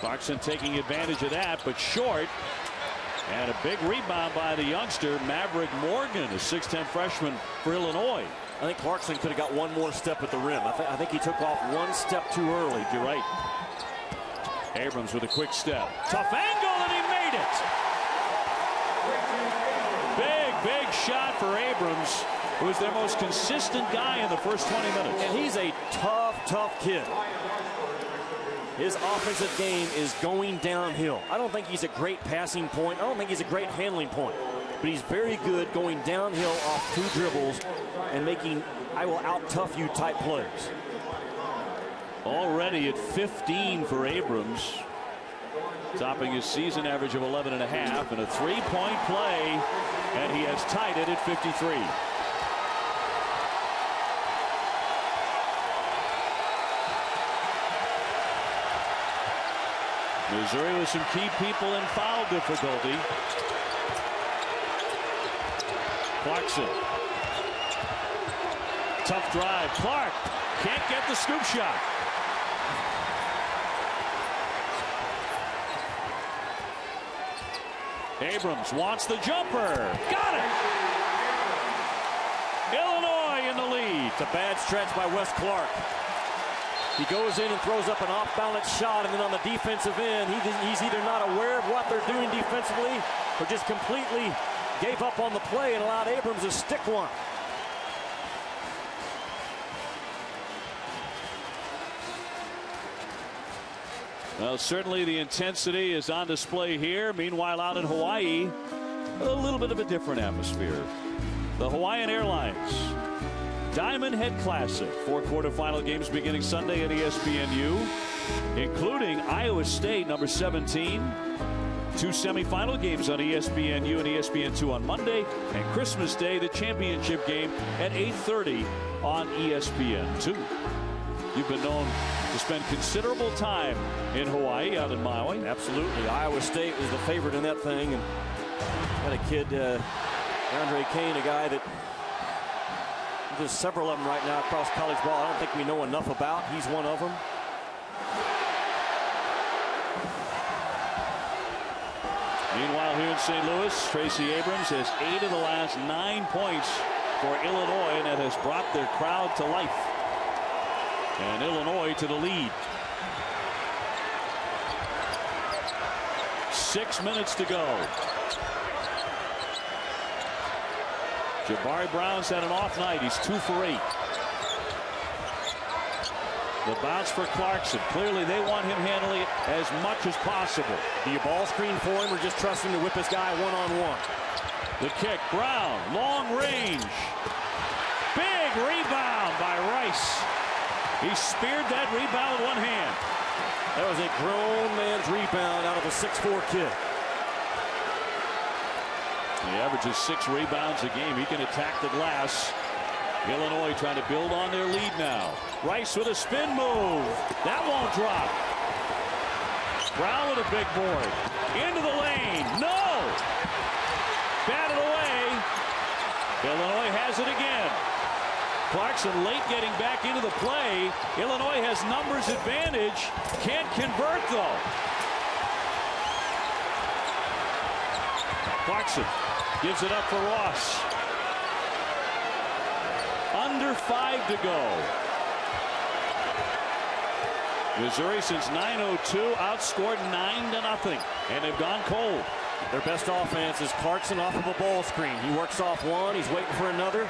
S1: Clarkson taking advantage of that, but short. And a big rebound by the youngster, Maverick Morgan, a 6'10 freshman for Illinois.
S3: I think Clarkson could have got one more step at the rim. I think he took off one step too early.
S1: You're right. Abrams with a quick step. Tough angle, and he made it. Big shot for Abrams, who is their most consistent guy in the first 20 minutes.
S3: And he's a tough kid. His offensive game is going downhill. I don't think he's a great passing point. I don't think he's a great handling point. But he's very good going downhill off 2 dribbles and making I will out-tough you type plays.
S1: Already at 15 for Abrams, topping his season average of 11.5, and a 3-point play, and he has tied it at 53. Missouri with some key people in foul difficulty. Clarkson. Tough drive. Clark can't get the scoop shot. Abrams wants the jumper. Got it! Illinois in the lead.
S3: It's a bad stretch by Wes Clark. He goes in and throws up an off-balance shot, and then on the defensive end, he's either not aware of what they're doing defensively or just completely gave up on the play and allowed Abrams to stick one.
S1: Well, certainly the intensity is on display here. Meanwhile, out in Hawaii, a little bit of a different atmosphere. The Hawaiian Airlines Diamond Head Classic. 4 quarterfinal games beginning Sunday at ESPNU, including Iowa State, number 17. 2 semifinal games on ESPNU and ESPN2 on Monday, and Christmas Day, the championship game at 8:30 on ESPN2. You've been known to spend considerable time in Hawaii, out in Maui.
S3: Absolutely. Iowa State was the favorite in that thing, and got a kid, Andre Kane, a guy that there's several of them right now across college ball I don't think we know enough about. He's one of them.
S1: Meanwhile, here in St. Louis, Tracy Abrams has 8 of the last 9 points for Illinois, and that has brought their crowd to life. And Illinois to the lead. 6 minutes to go. Jabari Brown's had an off night. He's 2 for 8. The bounce for Clarkson. Clearly, they want him handling it as much as possible.
S3: Do you ball screen for him or just trust him to whip his guy one-on-one?
S1: The kick. Brown. Long range. Big rebound by Rice. He speared that rebound with one hand.
S3: That was a grown man's rebound out of a 6'4" kid.
S1: He averages 6 rebounds a game. He can attack the glass. Illinois trying to build on their lead now. Rice with a spin move. That won't drop. Brown with a big board. Into the lane. No! Batted away. Illinois has it again. Clarkson late getting back into the play. Illinois has numbers advantage. Can't convert though. Clarkson gives it up for Ross. Under 5 to go. Missouri since 9:02 outscored 9-0, and they've gone cold.
S3: Their best offense is Clarkson off of a ball screen. He works off one. He's waiting for another.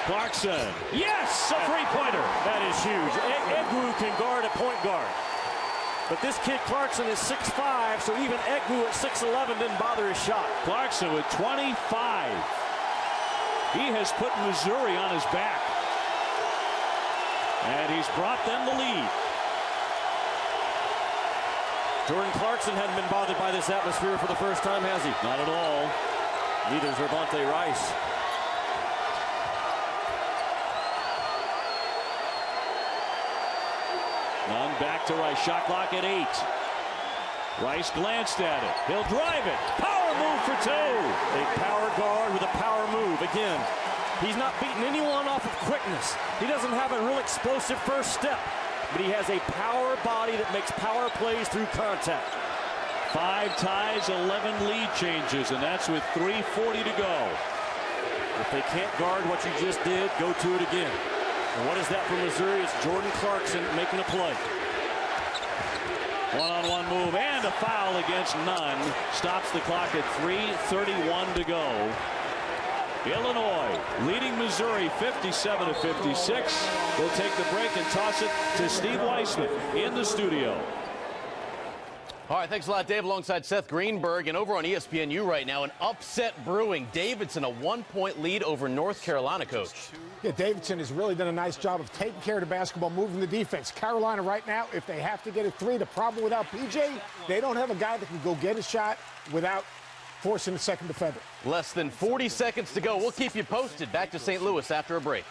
S1: Clarkson. Yes, a three-pointer.
S3: That is huge. Egwu can guard at point guard. But this kid Clarkson is 6'5", so even Egwu at 6'11" didn't bother his shot.
S1: Clarkson with 25. He has put Missouri on his back. And he's brought them the lead.
S3: Jordan Clarkson hadn't been bothered by this atmosphere for the first time, has he?
S1: Not at all.
S3: Neither is Ravante Rice.
S1: Nunn back to Rice. Shot clock at 8. Rice glanced at it. He'll drive it. Power move for 2.
S3: A power guard with a power move. Again, he's not beating anyone off of quickness. He doesn't have a real explosive first step, but he has a power body that makes power plays through contact.
S1: 5 ties, 11 lead changes, and that's with 3:40 to go.
S3: If they can't guard what you just did, go to it again. And what is that for Missouri? It's Jordan Clarkson making a play.
S1: One-on-one move and a foul against Nunn. Stops the clock at 3:31 to go. Illinois leading Missouri 57-56. We'll take the break and toss it to Steve Weissman in the studio.
S7: All right, thanks a lot, Dave, alongside Seth Greenberg. And over on ESPNU right now, an upset brewing. Davidson, a 1-point lead over North Carolina, Coach.
S6: Yeah, Davidson has really done a nice job of taking care of the basketball, moving the defense. Carolina right now, if they have to get a 3, the problem without PJ, they don't have a guy that can go get a shot without forcing the second defender.
S7: Less than 40 seconds to go. We'll keep you posted. Back to St. Louis after a break.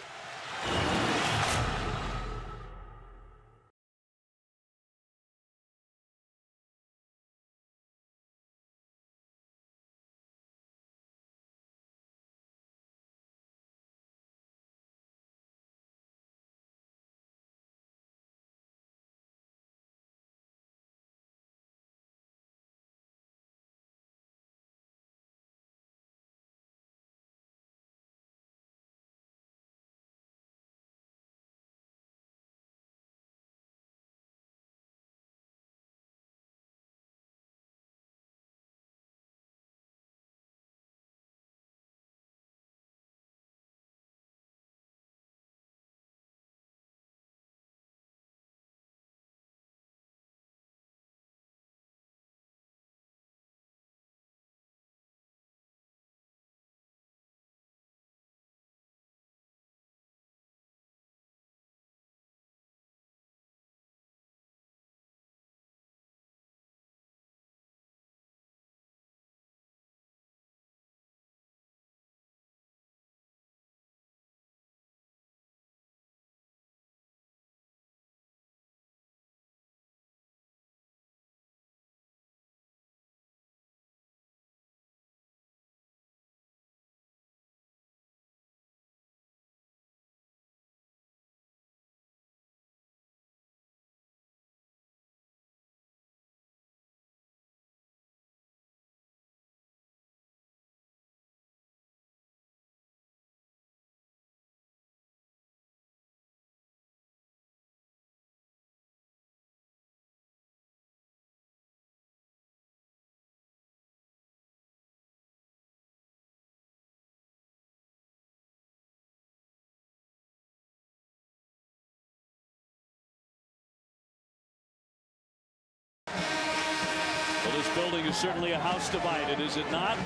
S1: Well, this building is certainly a house divided, is it not?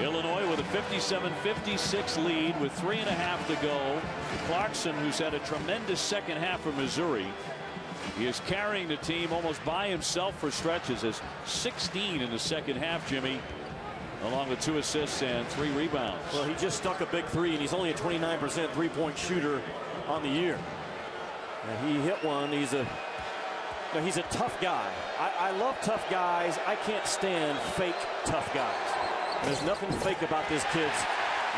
S1: Illinois with a 57-56 lead with 3.5 to go. Clarkson, who's had a tremendous second half for Missouri, he is carrying the team almost by himself for stretches, as 16 in the second half, Jimmy, along with 2 assists and 3 rebounds.
S3: Well, he just stuck a big 3, and he's only a 29% three-point shooter on the year. And he hit one. He's a tough guy. I love tough guys. I can't stand fake tough guys. There's nothing fake about this kid's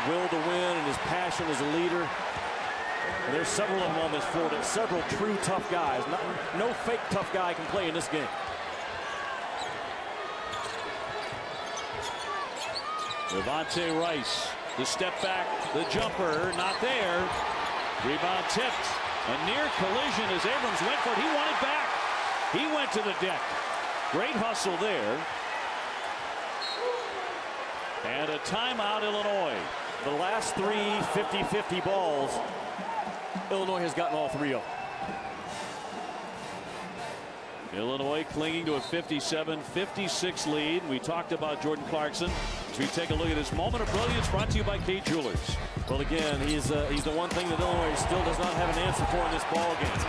S3: will to win and his passion as a leader. And there's several of them on this floor, several true tough guys. No fake tough guy can play in this game.
S1: Ravante Rice, the step back, the jumper, not there. Rebound tipped. A near collision as Abrams went for it. He wanted back. He went to the deck. Great hustle there. And a timeout, Illinois.
S3: The last 3 50-50 balls, Illinois has gotten all 3 of them.
S1: Illinois clinging to a 57-56 lead. We talked about Jordan Clarkson. As we take a look at this moment of brilliance, brought to you by K Jewelers.
S3: Well, again, he's the one thing that Illinois still does not have an answer for in this ball game.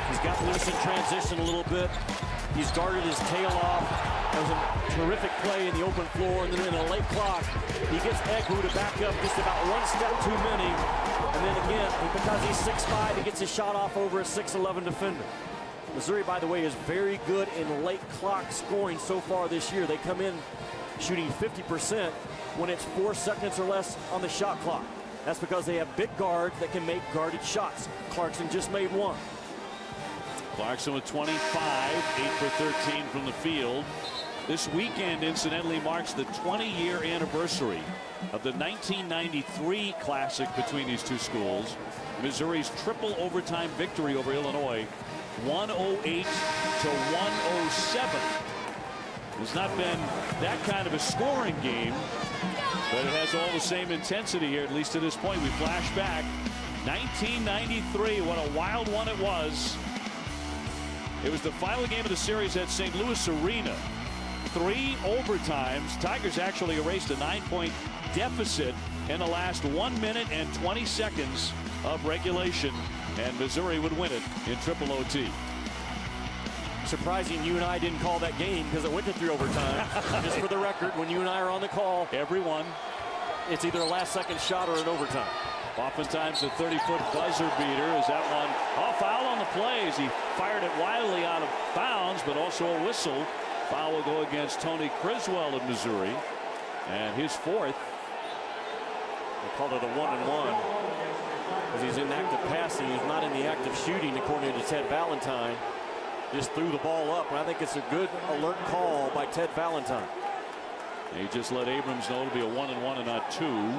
S3: He's got loose in transition a little bit. He's guarded his tail off. That was a terrific play in the open floor. And then in a late clock, he gets Egwu to back up just about one step too many. And then again, because he's 6'5", he gets his shot off over a 6'11" defender. Missouri, by the way, is very good in late clock scoring so far this year. They come in shooting 50% when it's 4 seconds or less on the shot clock. That's because they have big guards that can make guarded shots. Clarkson just made one.
S1: Clarkson with 25, 8 for 13 from the field. This weekend, incidentally, marks the 20-year anniversary of the 1993 Classic between these two schools. Missouri's triple overtime victory over Illinois, 108 to 107. It's not been that kind of a scoring game, but it has all the same intensity here, at least to this point. We flash back. 1993, what a wild one it was. It was the final game of the series at St. Louis Arena. 3 overtimes. Tigers actually erased a 9-point deficit in the last 1 minute and 20 seconds of regulation, and Missouri would win it in triple OT.
S3: Surprising you and I didn't call that game because it went to 3 overtime. Just for the record, when you and I are on the call,
S1: everyone,
S3: it's either a last-second shot or an overtime.
S1: Oftentimes a 30-foot buzzer beater. Is that one? Oh, foul on the play as he fired it wildly out of bounds, but also a whistle. Foul will go against Tony Criswell of Missouri, and his 4th.
S3: They called it a 1-and-1 because he's in active passing. He's not in the act of shooting, according to Ted Valentine. Just threw the ball up, and I think it's a good alert call by Ted Valentine.
S1: He just let Abrams know it'll be a 1-and-1 and not 2.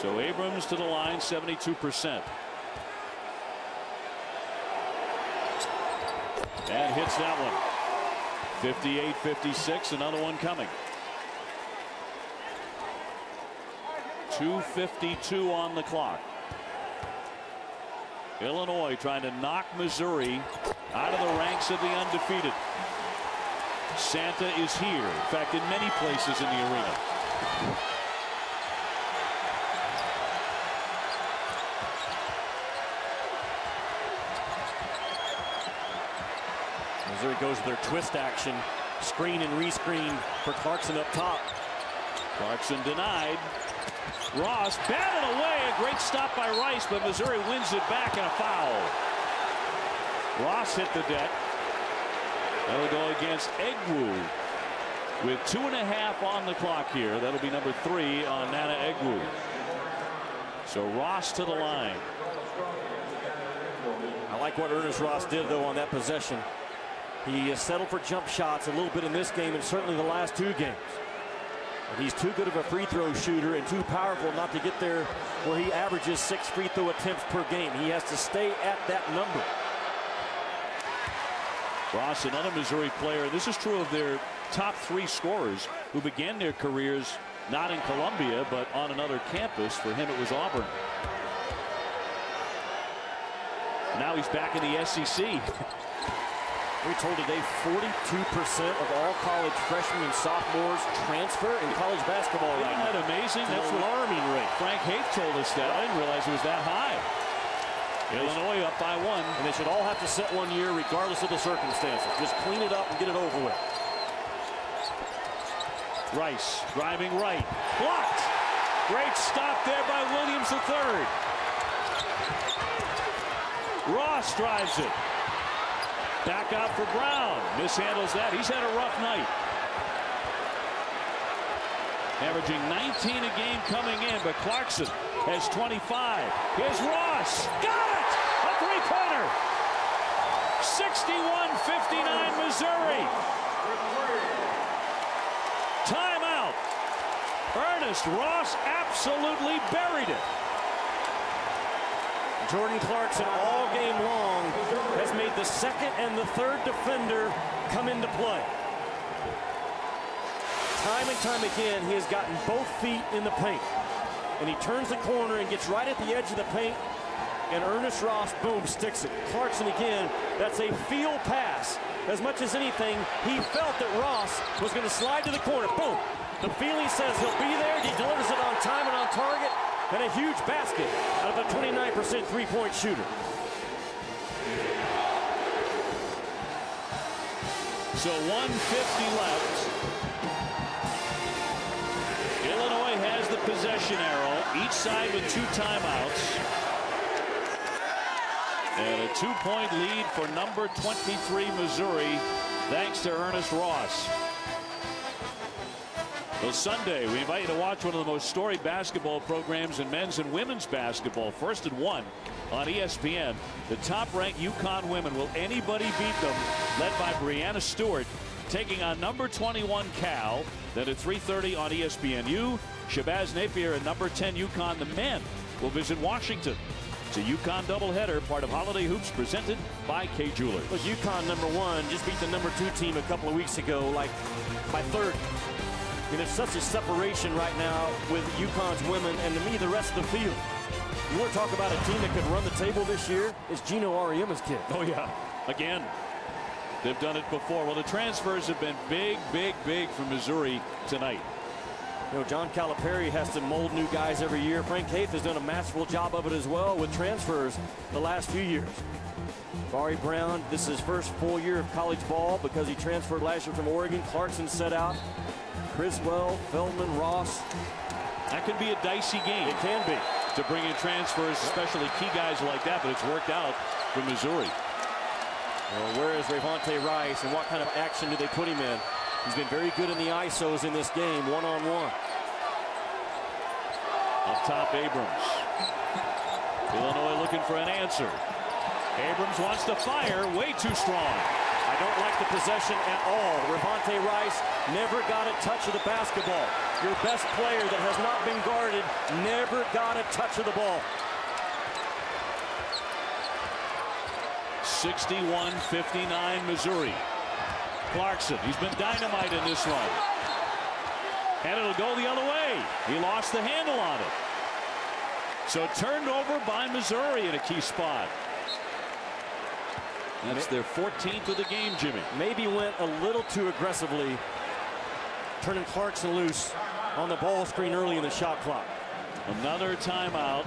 S1: So Abrams to the line, 72%. And hits that one. 58-56, another one coming. 2:52 on the clock. Illinois trying to knock Missouri out of the ranks of the undefeated. Santa is here. In fact, in many places in the arena.
S3: Missouri goes to their twist action. Screen and rescreen for Clarkson up top.
S1: Clarkson denied. Ross batted away. A great stop by Rice, but Missouri wins it back and a foul. Ross hit the deck. That'll go against Egwu with 2.5 on the clock here. That'll be number 3 on Nana Egwu. So Ross to the line.
S3: I like what Ernest Ross did, though, on that possession. He settled for jump shots a little bit in this game and certainly the last 2 games. And he's too good of a free throw shooter and too powerful not to get there where he averages 6 free throw attempts per game. He has to stay at that number.
S1: Ross, another Missouri player. This is true of their top 3 scorers who began their careers not in Columbia but on another campus. For him, it was Auburn. Now he's back in the SEC.
S3: We're told today 42% of all college freshmen and sophomores transfer in college basketball right now.
S1: Isn't that amazing? That's an alarming rate. Frank Haith told us that. I didn't realize it was that high. Illinois up by 1.
S3: And they should all have to sit 1 year regardless of the circumstances. Just clean it up and get it over with.
S1: Rice driving right. Blocked. Great stop there by Williams III. Ross drives it. Back out for Brown. Mishandles that. He's had a rough night. Averaging 19 a game coming in, but Clarkson has 25. Here's Ross. Got it! A three-pointer. 61-59 Missouri. Timeout. Ernest Ross absolutely buried it.
S3: Jordan Clarkson all game long has made the 2nd and the 3rd defender come into play. Time and time again, he has gotten both feet in the paint. And he turns the corner and gets right at the edge of the paint. And Ernest Ross, boom, sticks it. Clarkson again, that's a feel pass. As much as anything, he felt that Ross was going to slide to the corner. Boom. The feeling says he'll be there. He delivers it on time and on target. And a huge basket out of a 29% three-point shooter.
S1: So 1:50 left. Illinois has the possession arrow, each side with 2 timeouts. And a 2-point lead for number 23 Missouri, thanks to Ernest Ross. Well, Sunday, we invite you to watch one of the most storied basketball programs in men's and women's basketball, First and One on ESPN. The top-ranked UConn women. Will anybody beat them? Led by Brianna Stewart, taking on number 21 Cal. Then at 3:30 on ESPNU, Shabazz Napier and number 10 UConn. The men will visit Washington. It's a UConn doubleheader, part of Holiday Hoops, presented by Kay Jewelers.
S3: Look, UConn #1 just beat the #2 team a couple of weeks ago, like by 30. I mean, there's such a separation right now with UConn's women and, to me, the rest of the field. You want to talk about a team that could run the table this year? It's Gino Auriemma's kid.
S1: Oh, yeah. Again, they've done it before. Well, the transfers have been big, big, big for Missouri tonight.
S3: You know, John Calipari has to mold new guys every year. Frank Haith has done a masterful job of it as well with transfers the last few years. Barry Brown, this is his first full year of college ball because he transferred last year from Oregon. Clarkson set out. Criswell, Feldman, Ross.
S1: That can be a dicey game.
S3: It can be.
S1: To bring in transfers, especially key guys like that, but it's worked out for Missouri.
S3: Well, where is Ravante Rice and what kind of action do they put him in? He's been very good in the ISOs in this game, one-on-one.
S1: Up top, Abrams. Illinois looking for an answer. Abrams wants to fire, way too strong.
S3: I don't like the possession at all. Ravante Rice never got a touch of the basketball. Your best player that has not been guarded never got a touch of the ball.
S1: 61-59 Missouri. Clarkson, he's been dynamite in this run. And it'll go the other way. He lost the handle on it. So turned over by Missouri in a key spot. That's their 14th of the game, Jimmy.
S3: Maybe went a little too aggressively, turning Clarkson loose on the ball screen early in the shot clock.
S1: Another timeout.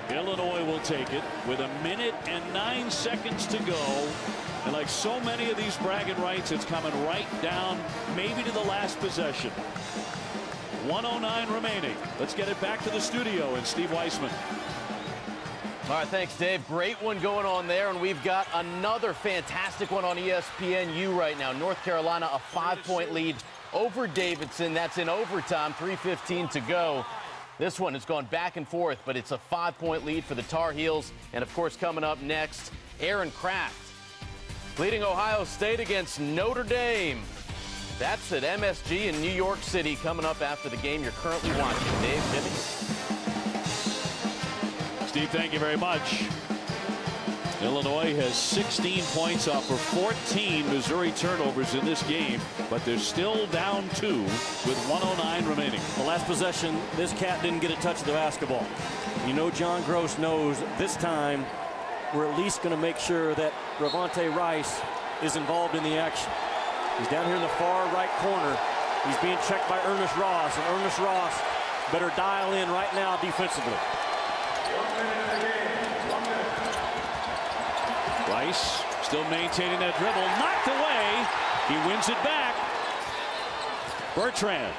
S1: Illinois will take it with 1 minute and 9 seconds to go. And like so many of these bragging rights, it's coming right down maybe to the last possession. 1:09 remaining. Let's get it back to the studio and Steve Weissman.
S7: All right, thanks, Dave. Great one going on there, and we've got another fantastic one on ESPNU right now. North Carolina, a 5-point lead over Davidson. That's in overtime, 3:15 to go. This one has gone back and forth, but it's a 5-point lead for the Tar Heels. And, of course, coming up next, Aaron Kraft leading Ohio State against Notre Dame. That's at MSG in New York City coming up after the game you're currently watching. Dave, Jimmy?
S1: Steve, thank you very much. Illinois has 16 points off of 14 Missouri turnovers in this game, but they're still down 2 with 1:09 remaining.
S3: The last possession, this cat didn't get a touch of the basketball. You know, John Gross knows this time we're at least going to make sure that Ravante Rice is involved in the action. He's down here in the far right corner. He's being checked by Ernest Ross, and Ernest Ross better dial in right now defensively.
S1: Rice still maintaining that dribble, knocked away. He wins it back. Bertrand.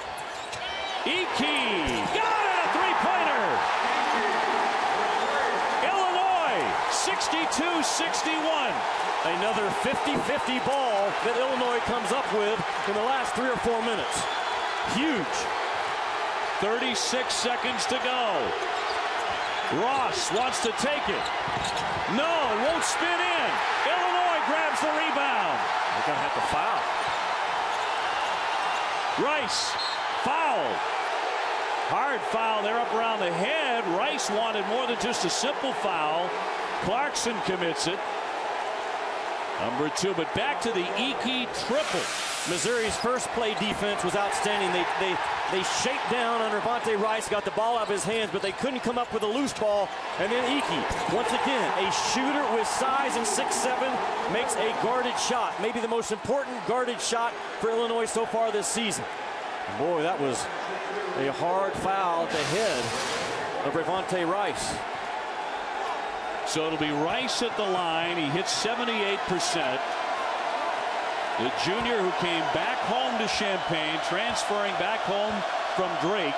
S1: Ike. Got it, a three-pointer. Illinois, 62-61.
S3: Another 50-50 ball that Illinois comes up with in the last 3 or 4 minutes. Huge.
S1: 36 seconds to go. Ross wants to take it. No, it won't spin in. Illinois grabs the rebound.
S3: They're going to have to foul.
S1: Rice, foul. Hard foul there up around the head. Rice wanted more than just a simple foul. Clarkson commits it. Number 2, but back to the Ike triple.
S3: Missouri's first play defense was outstanding. They shaped down on Ravante Rice, got the ball out of his hands, but they couldn't come up with a loose ball. And then Ike, once again, a shooter with size and 6'7", makes a guarded shot. Maybe the most important guarded shot for Illinois so far this season. Boy, that was a hard foul at the head of Ravante Rice.
S1: So it'll be Rice at the line. He hits 78%. The junior who came back home to Champaign, transferring back home from Drake.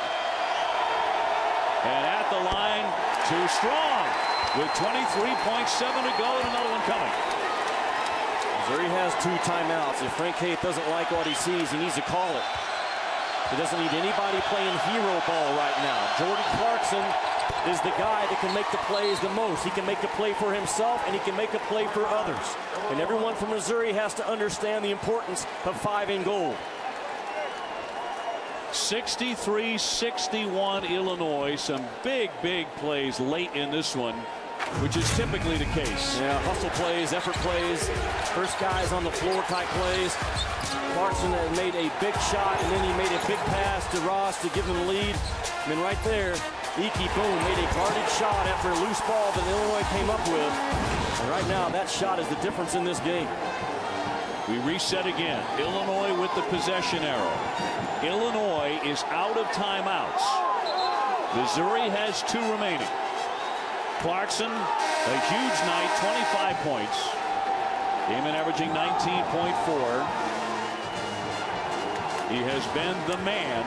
S1: And at the line, too strong. With 23.7 to go and another one coming.
S3: Missouri has 2 timeouts. If Frank Haith doesn't like what he sees, he needs to call it. He doesn't need anybody playing hero ball right now. Jordan Clarkson is the guy that can make the plays the most. He can make a play for himself, and he can make a play for others. And everyone from Missouri has to understand the importance of 5 in goal.
S1: 63-61 Illinois. Some big plays late in this one, which is typically the case.
S3: Yeah, hustle plays, effort plays, first guys on the floor type plays. Clarkson had made a big shot, and then he made a big pass to Ross to give him the lead. And then right there, Iki boom made a guarded shot after a loose ball that Illinois came up with. And right now, that shot is the difference in this game.
S1: We reset again. Illinois with the possession arrow. Illinois is out of timeouts. Missouri has 2 remaining. Clarkson, a huge night, 25 points. Damon averaging 19.4. He has been the man.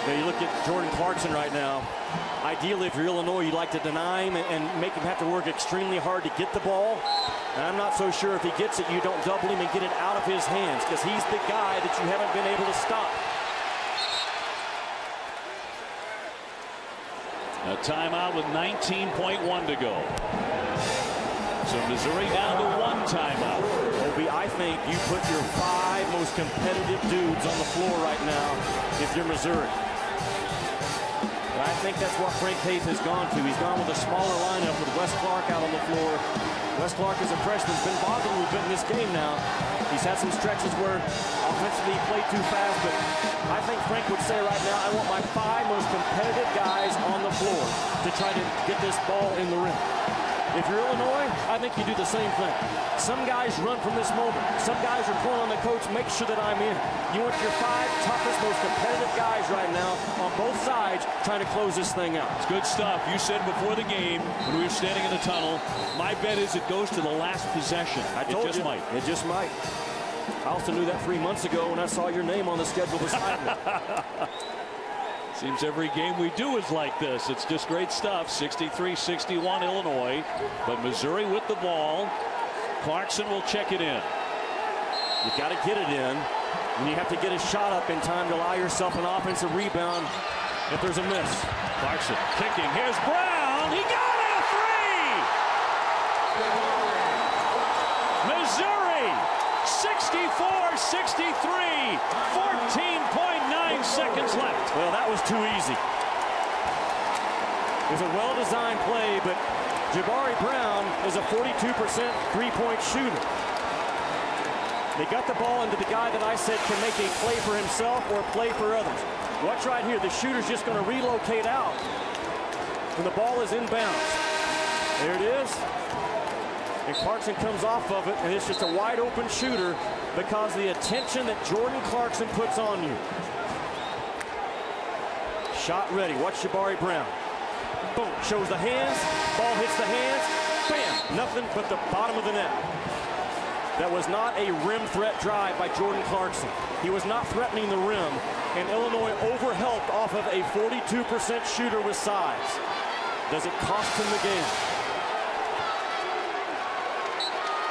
S3: Now you look at Jordan Clarkson right now. Ideally, if you're Illinois, you'd like to deny him and make him have to work extremely hard to get the ball. And I'm not so sure if he gets it, you don't double him and get it out of his hands, because he's the guy that you haven't been able to stop.
S1: A timeout with 19.1 to go. So Missouri down to 1 timeout.
S3: Obi, I think you put your 5 most competitive dudes on the floor right now if you're Missouri. But I think that's what Frank Haith has gone to. He's gone with a smaller lineup with Wes Clark out on the floor. Wes Clark as a freshman has been bothering a little bit in this game now. He's had some stretches where offensively he played too fast, but I think Frank would say right now, I want my 5 most competitive guys on the floor to try to get this ball in the rim. If you're Illinois, I think you do the same thing. Some guys run from this moment. Some guys are pulling on the coach, make sure that I'm in. You want your 5 toughest, most competitive guys right now on both sides trying to close this thing out.
S1: It's good stuff. You said before the game, when we were standing in the tunnel, my bet is it goes to the last possession.
S3: I told you.
S1: Might.
S3: It just might. I also knew that 3 months ago when I saw your name on the schedule beside me.
S1: Seems every game we do is like this. It's just great stuff. 63-61 Illinois. But Missouri with the ball. Clarkson will check it in.
S3: You've got to get it in. And you have to get a shot up in time to allow yourself an offensive rebound if there's a miss.
S1: Clarkson kicking. Here's Brown. He got it! A 3! Missouri 64-63. 14.9 seconds left.
S3: Well, that was too easy. It was a well-designed play, but Jabari Brown is a 42% three-point shooter. They got the ball into the guy that I said can make a play for himself or play for others. Watch right here. The shooter's just going to relocate out when the ball is inbounds. There it is. And Clarkson comes off of it, and it's just a wide-open shooter because of the attention that Jordan Clarkson puts on you. Shot ready. Watch Jabari Brown. Boom. Shows the hands. Ball hits the hands. Bam. Nothing but the bottom of the net. That was not a rim threat drive by Jordan Clarkson. He was not threatening the rim, and Illinois overhelped off of a 42% shooter with size. Does it cost him the game?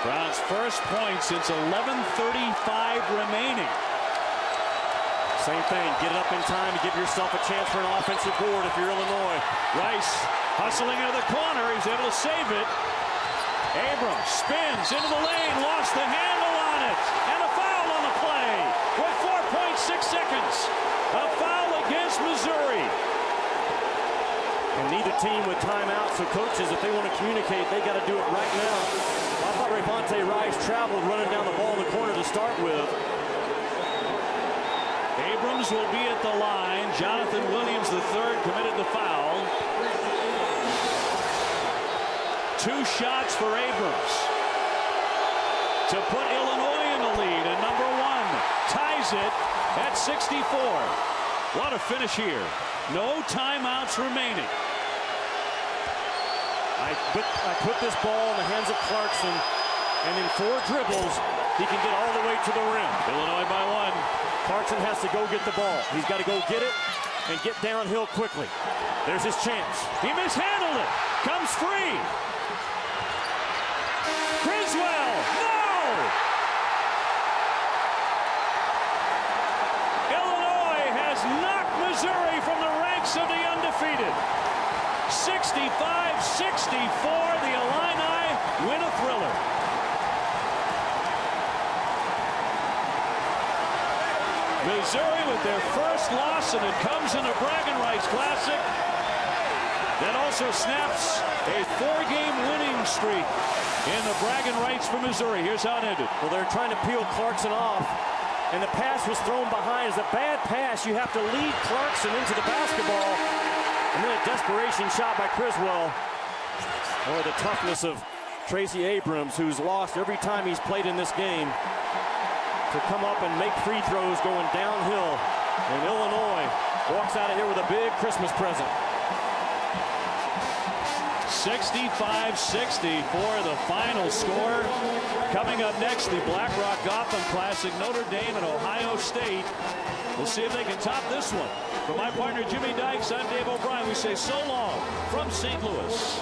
S1: Brown's first point since 11:35 remaining.
S3: Same thing. Get it up in time to give yourself a chance for an offensive board if you're Illinois.
S1: Rice hustling into the corner. He's able to save it. Abrams spins into the lane, lost the handle on it, and a foul on the play with 4.6 seconds. A foul against Missouri.
S3: And neither team with timeouts, so coaches, if they want to communicate, they got to do it right now. I thought Rivalry Rice traveled running down the ball in the corner to start with.
S1: Abrams will be at the line. Jonathan Williams III committed the foul. 2 shots for Abrams to put Illinois in the lead, and number 1 ties it at 64. What a finish here. No timeouts remaining.
S3: I put this ball in the hands of Clarkson And in 4 dribbles, he can get all the way to the rim.
S1: Illinois by 1.
S3: Clarkson has to go get the ball. He's got to go get it and get downhill quickly. There's his chance.
S1: He mishandled it. Comes free. Criswell. No! Illinois has knocked Missouri from the ranks of the undefeated. 65-64. The Illini win a thriller. Missouri with their first loss, and it comes in the Bragging Rights Classic. That also snaps a 4-game winning streak in the Bragging Rights for Missouri. Here's how it ended.
S3: Well, they're trying to peel Clarkson off, and the pass was thrown behind. It's a bad pass. You have to lead Clarkson into the basketball, and then a desperation shot by Criswell. Or the toughness of Tracy Abrams, who's lost every time he's played in this game, to come up and make free throws going downhill. And Illinois walks out of here with a big Christmas present.
S1: 65-64, the final score. Coming up next, the Blackrock Gotham Classic, Notre Dame and Ohio State. We'll see if they can top this one. For my partner Jimmy Dykes, I'm Dave O'Brien. We say so long from St. Louis.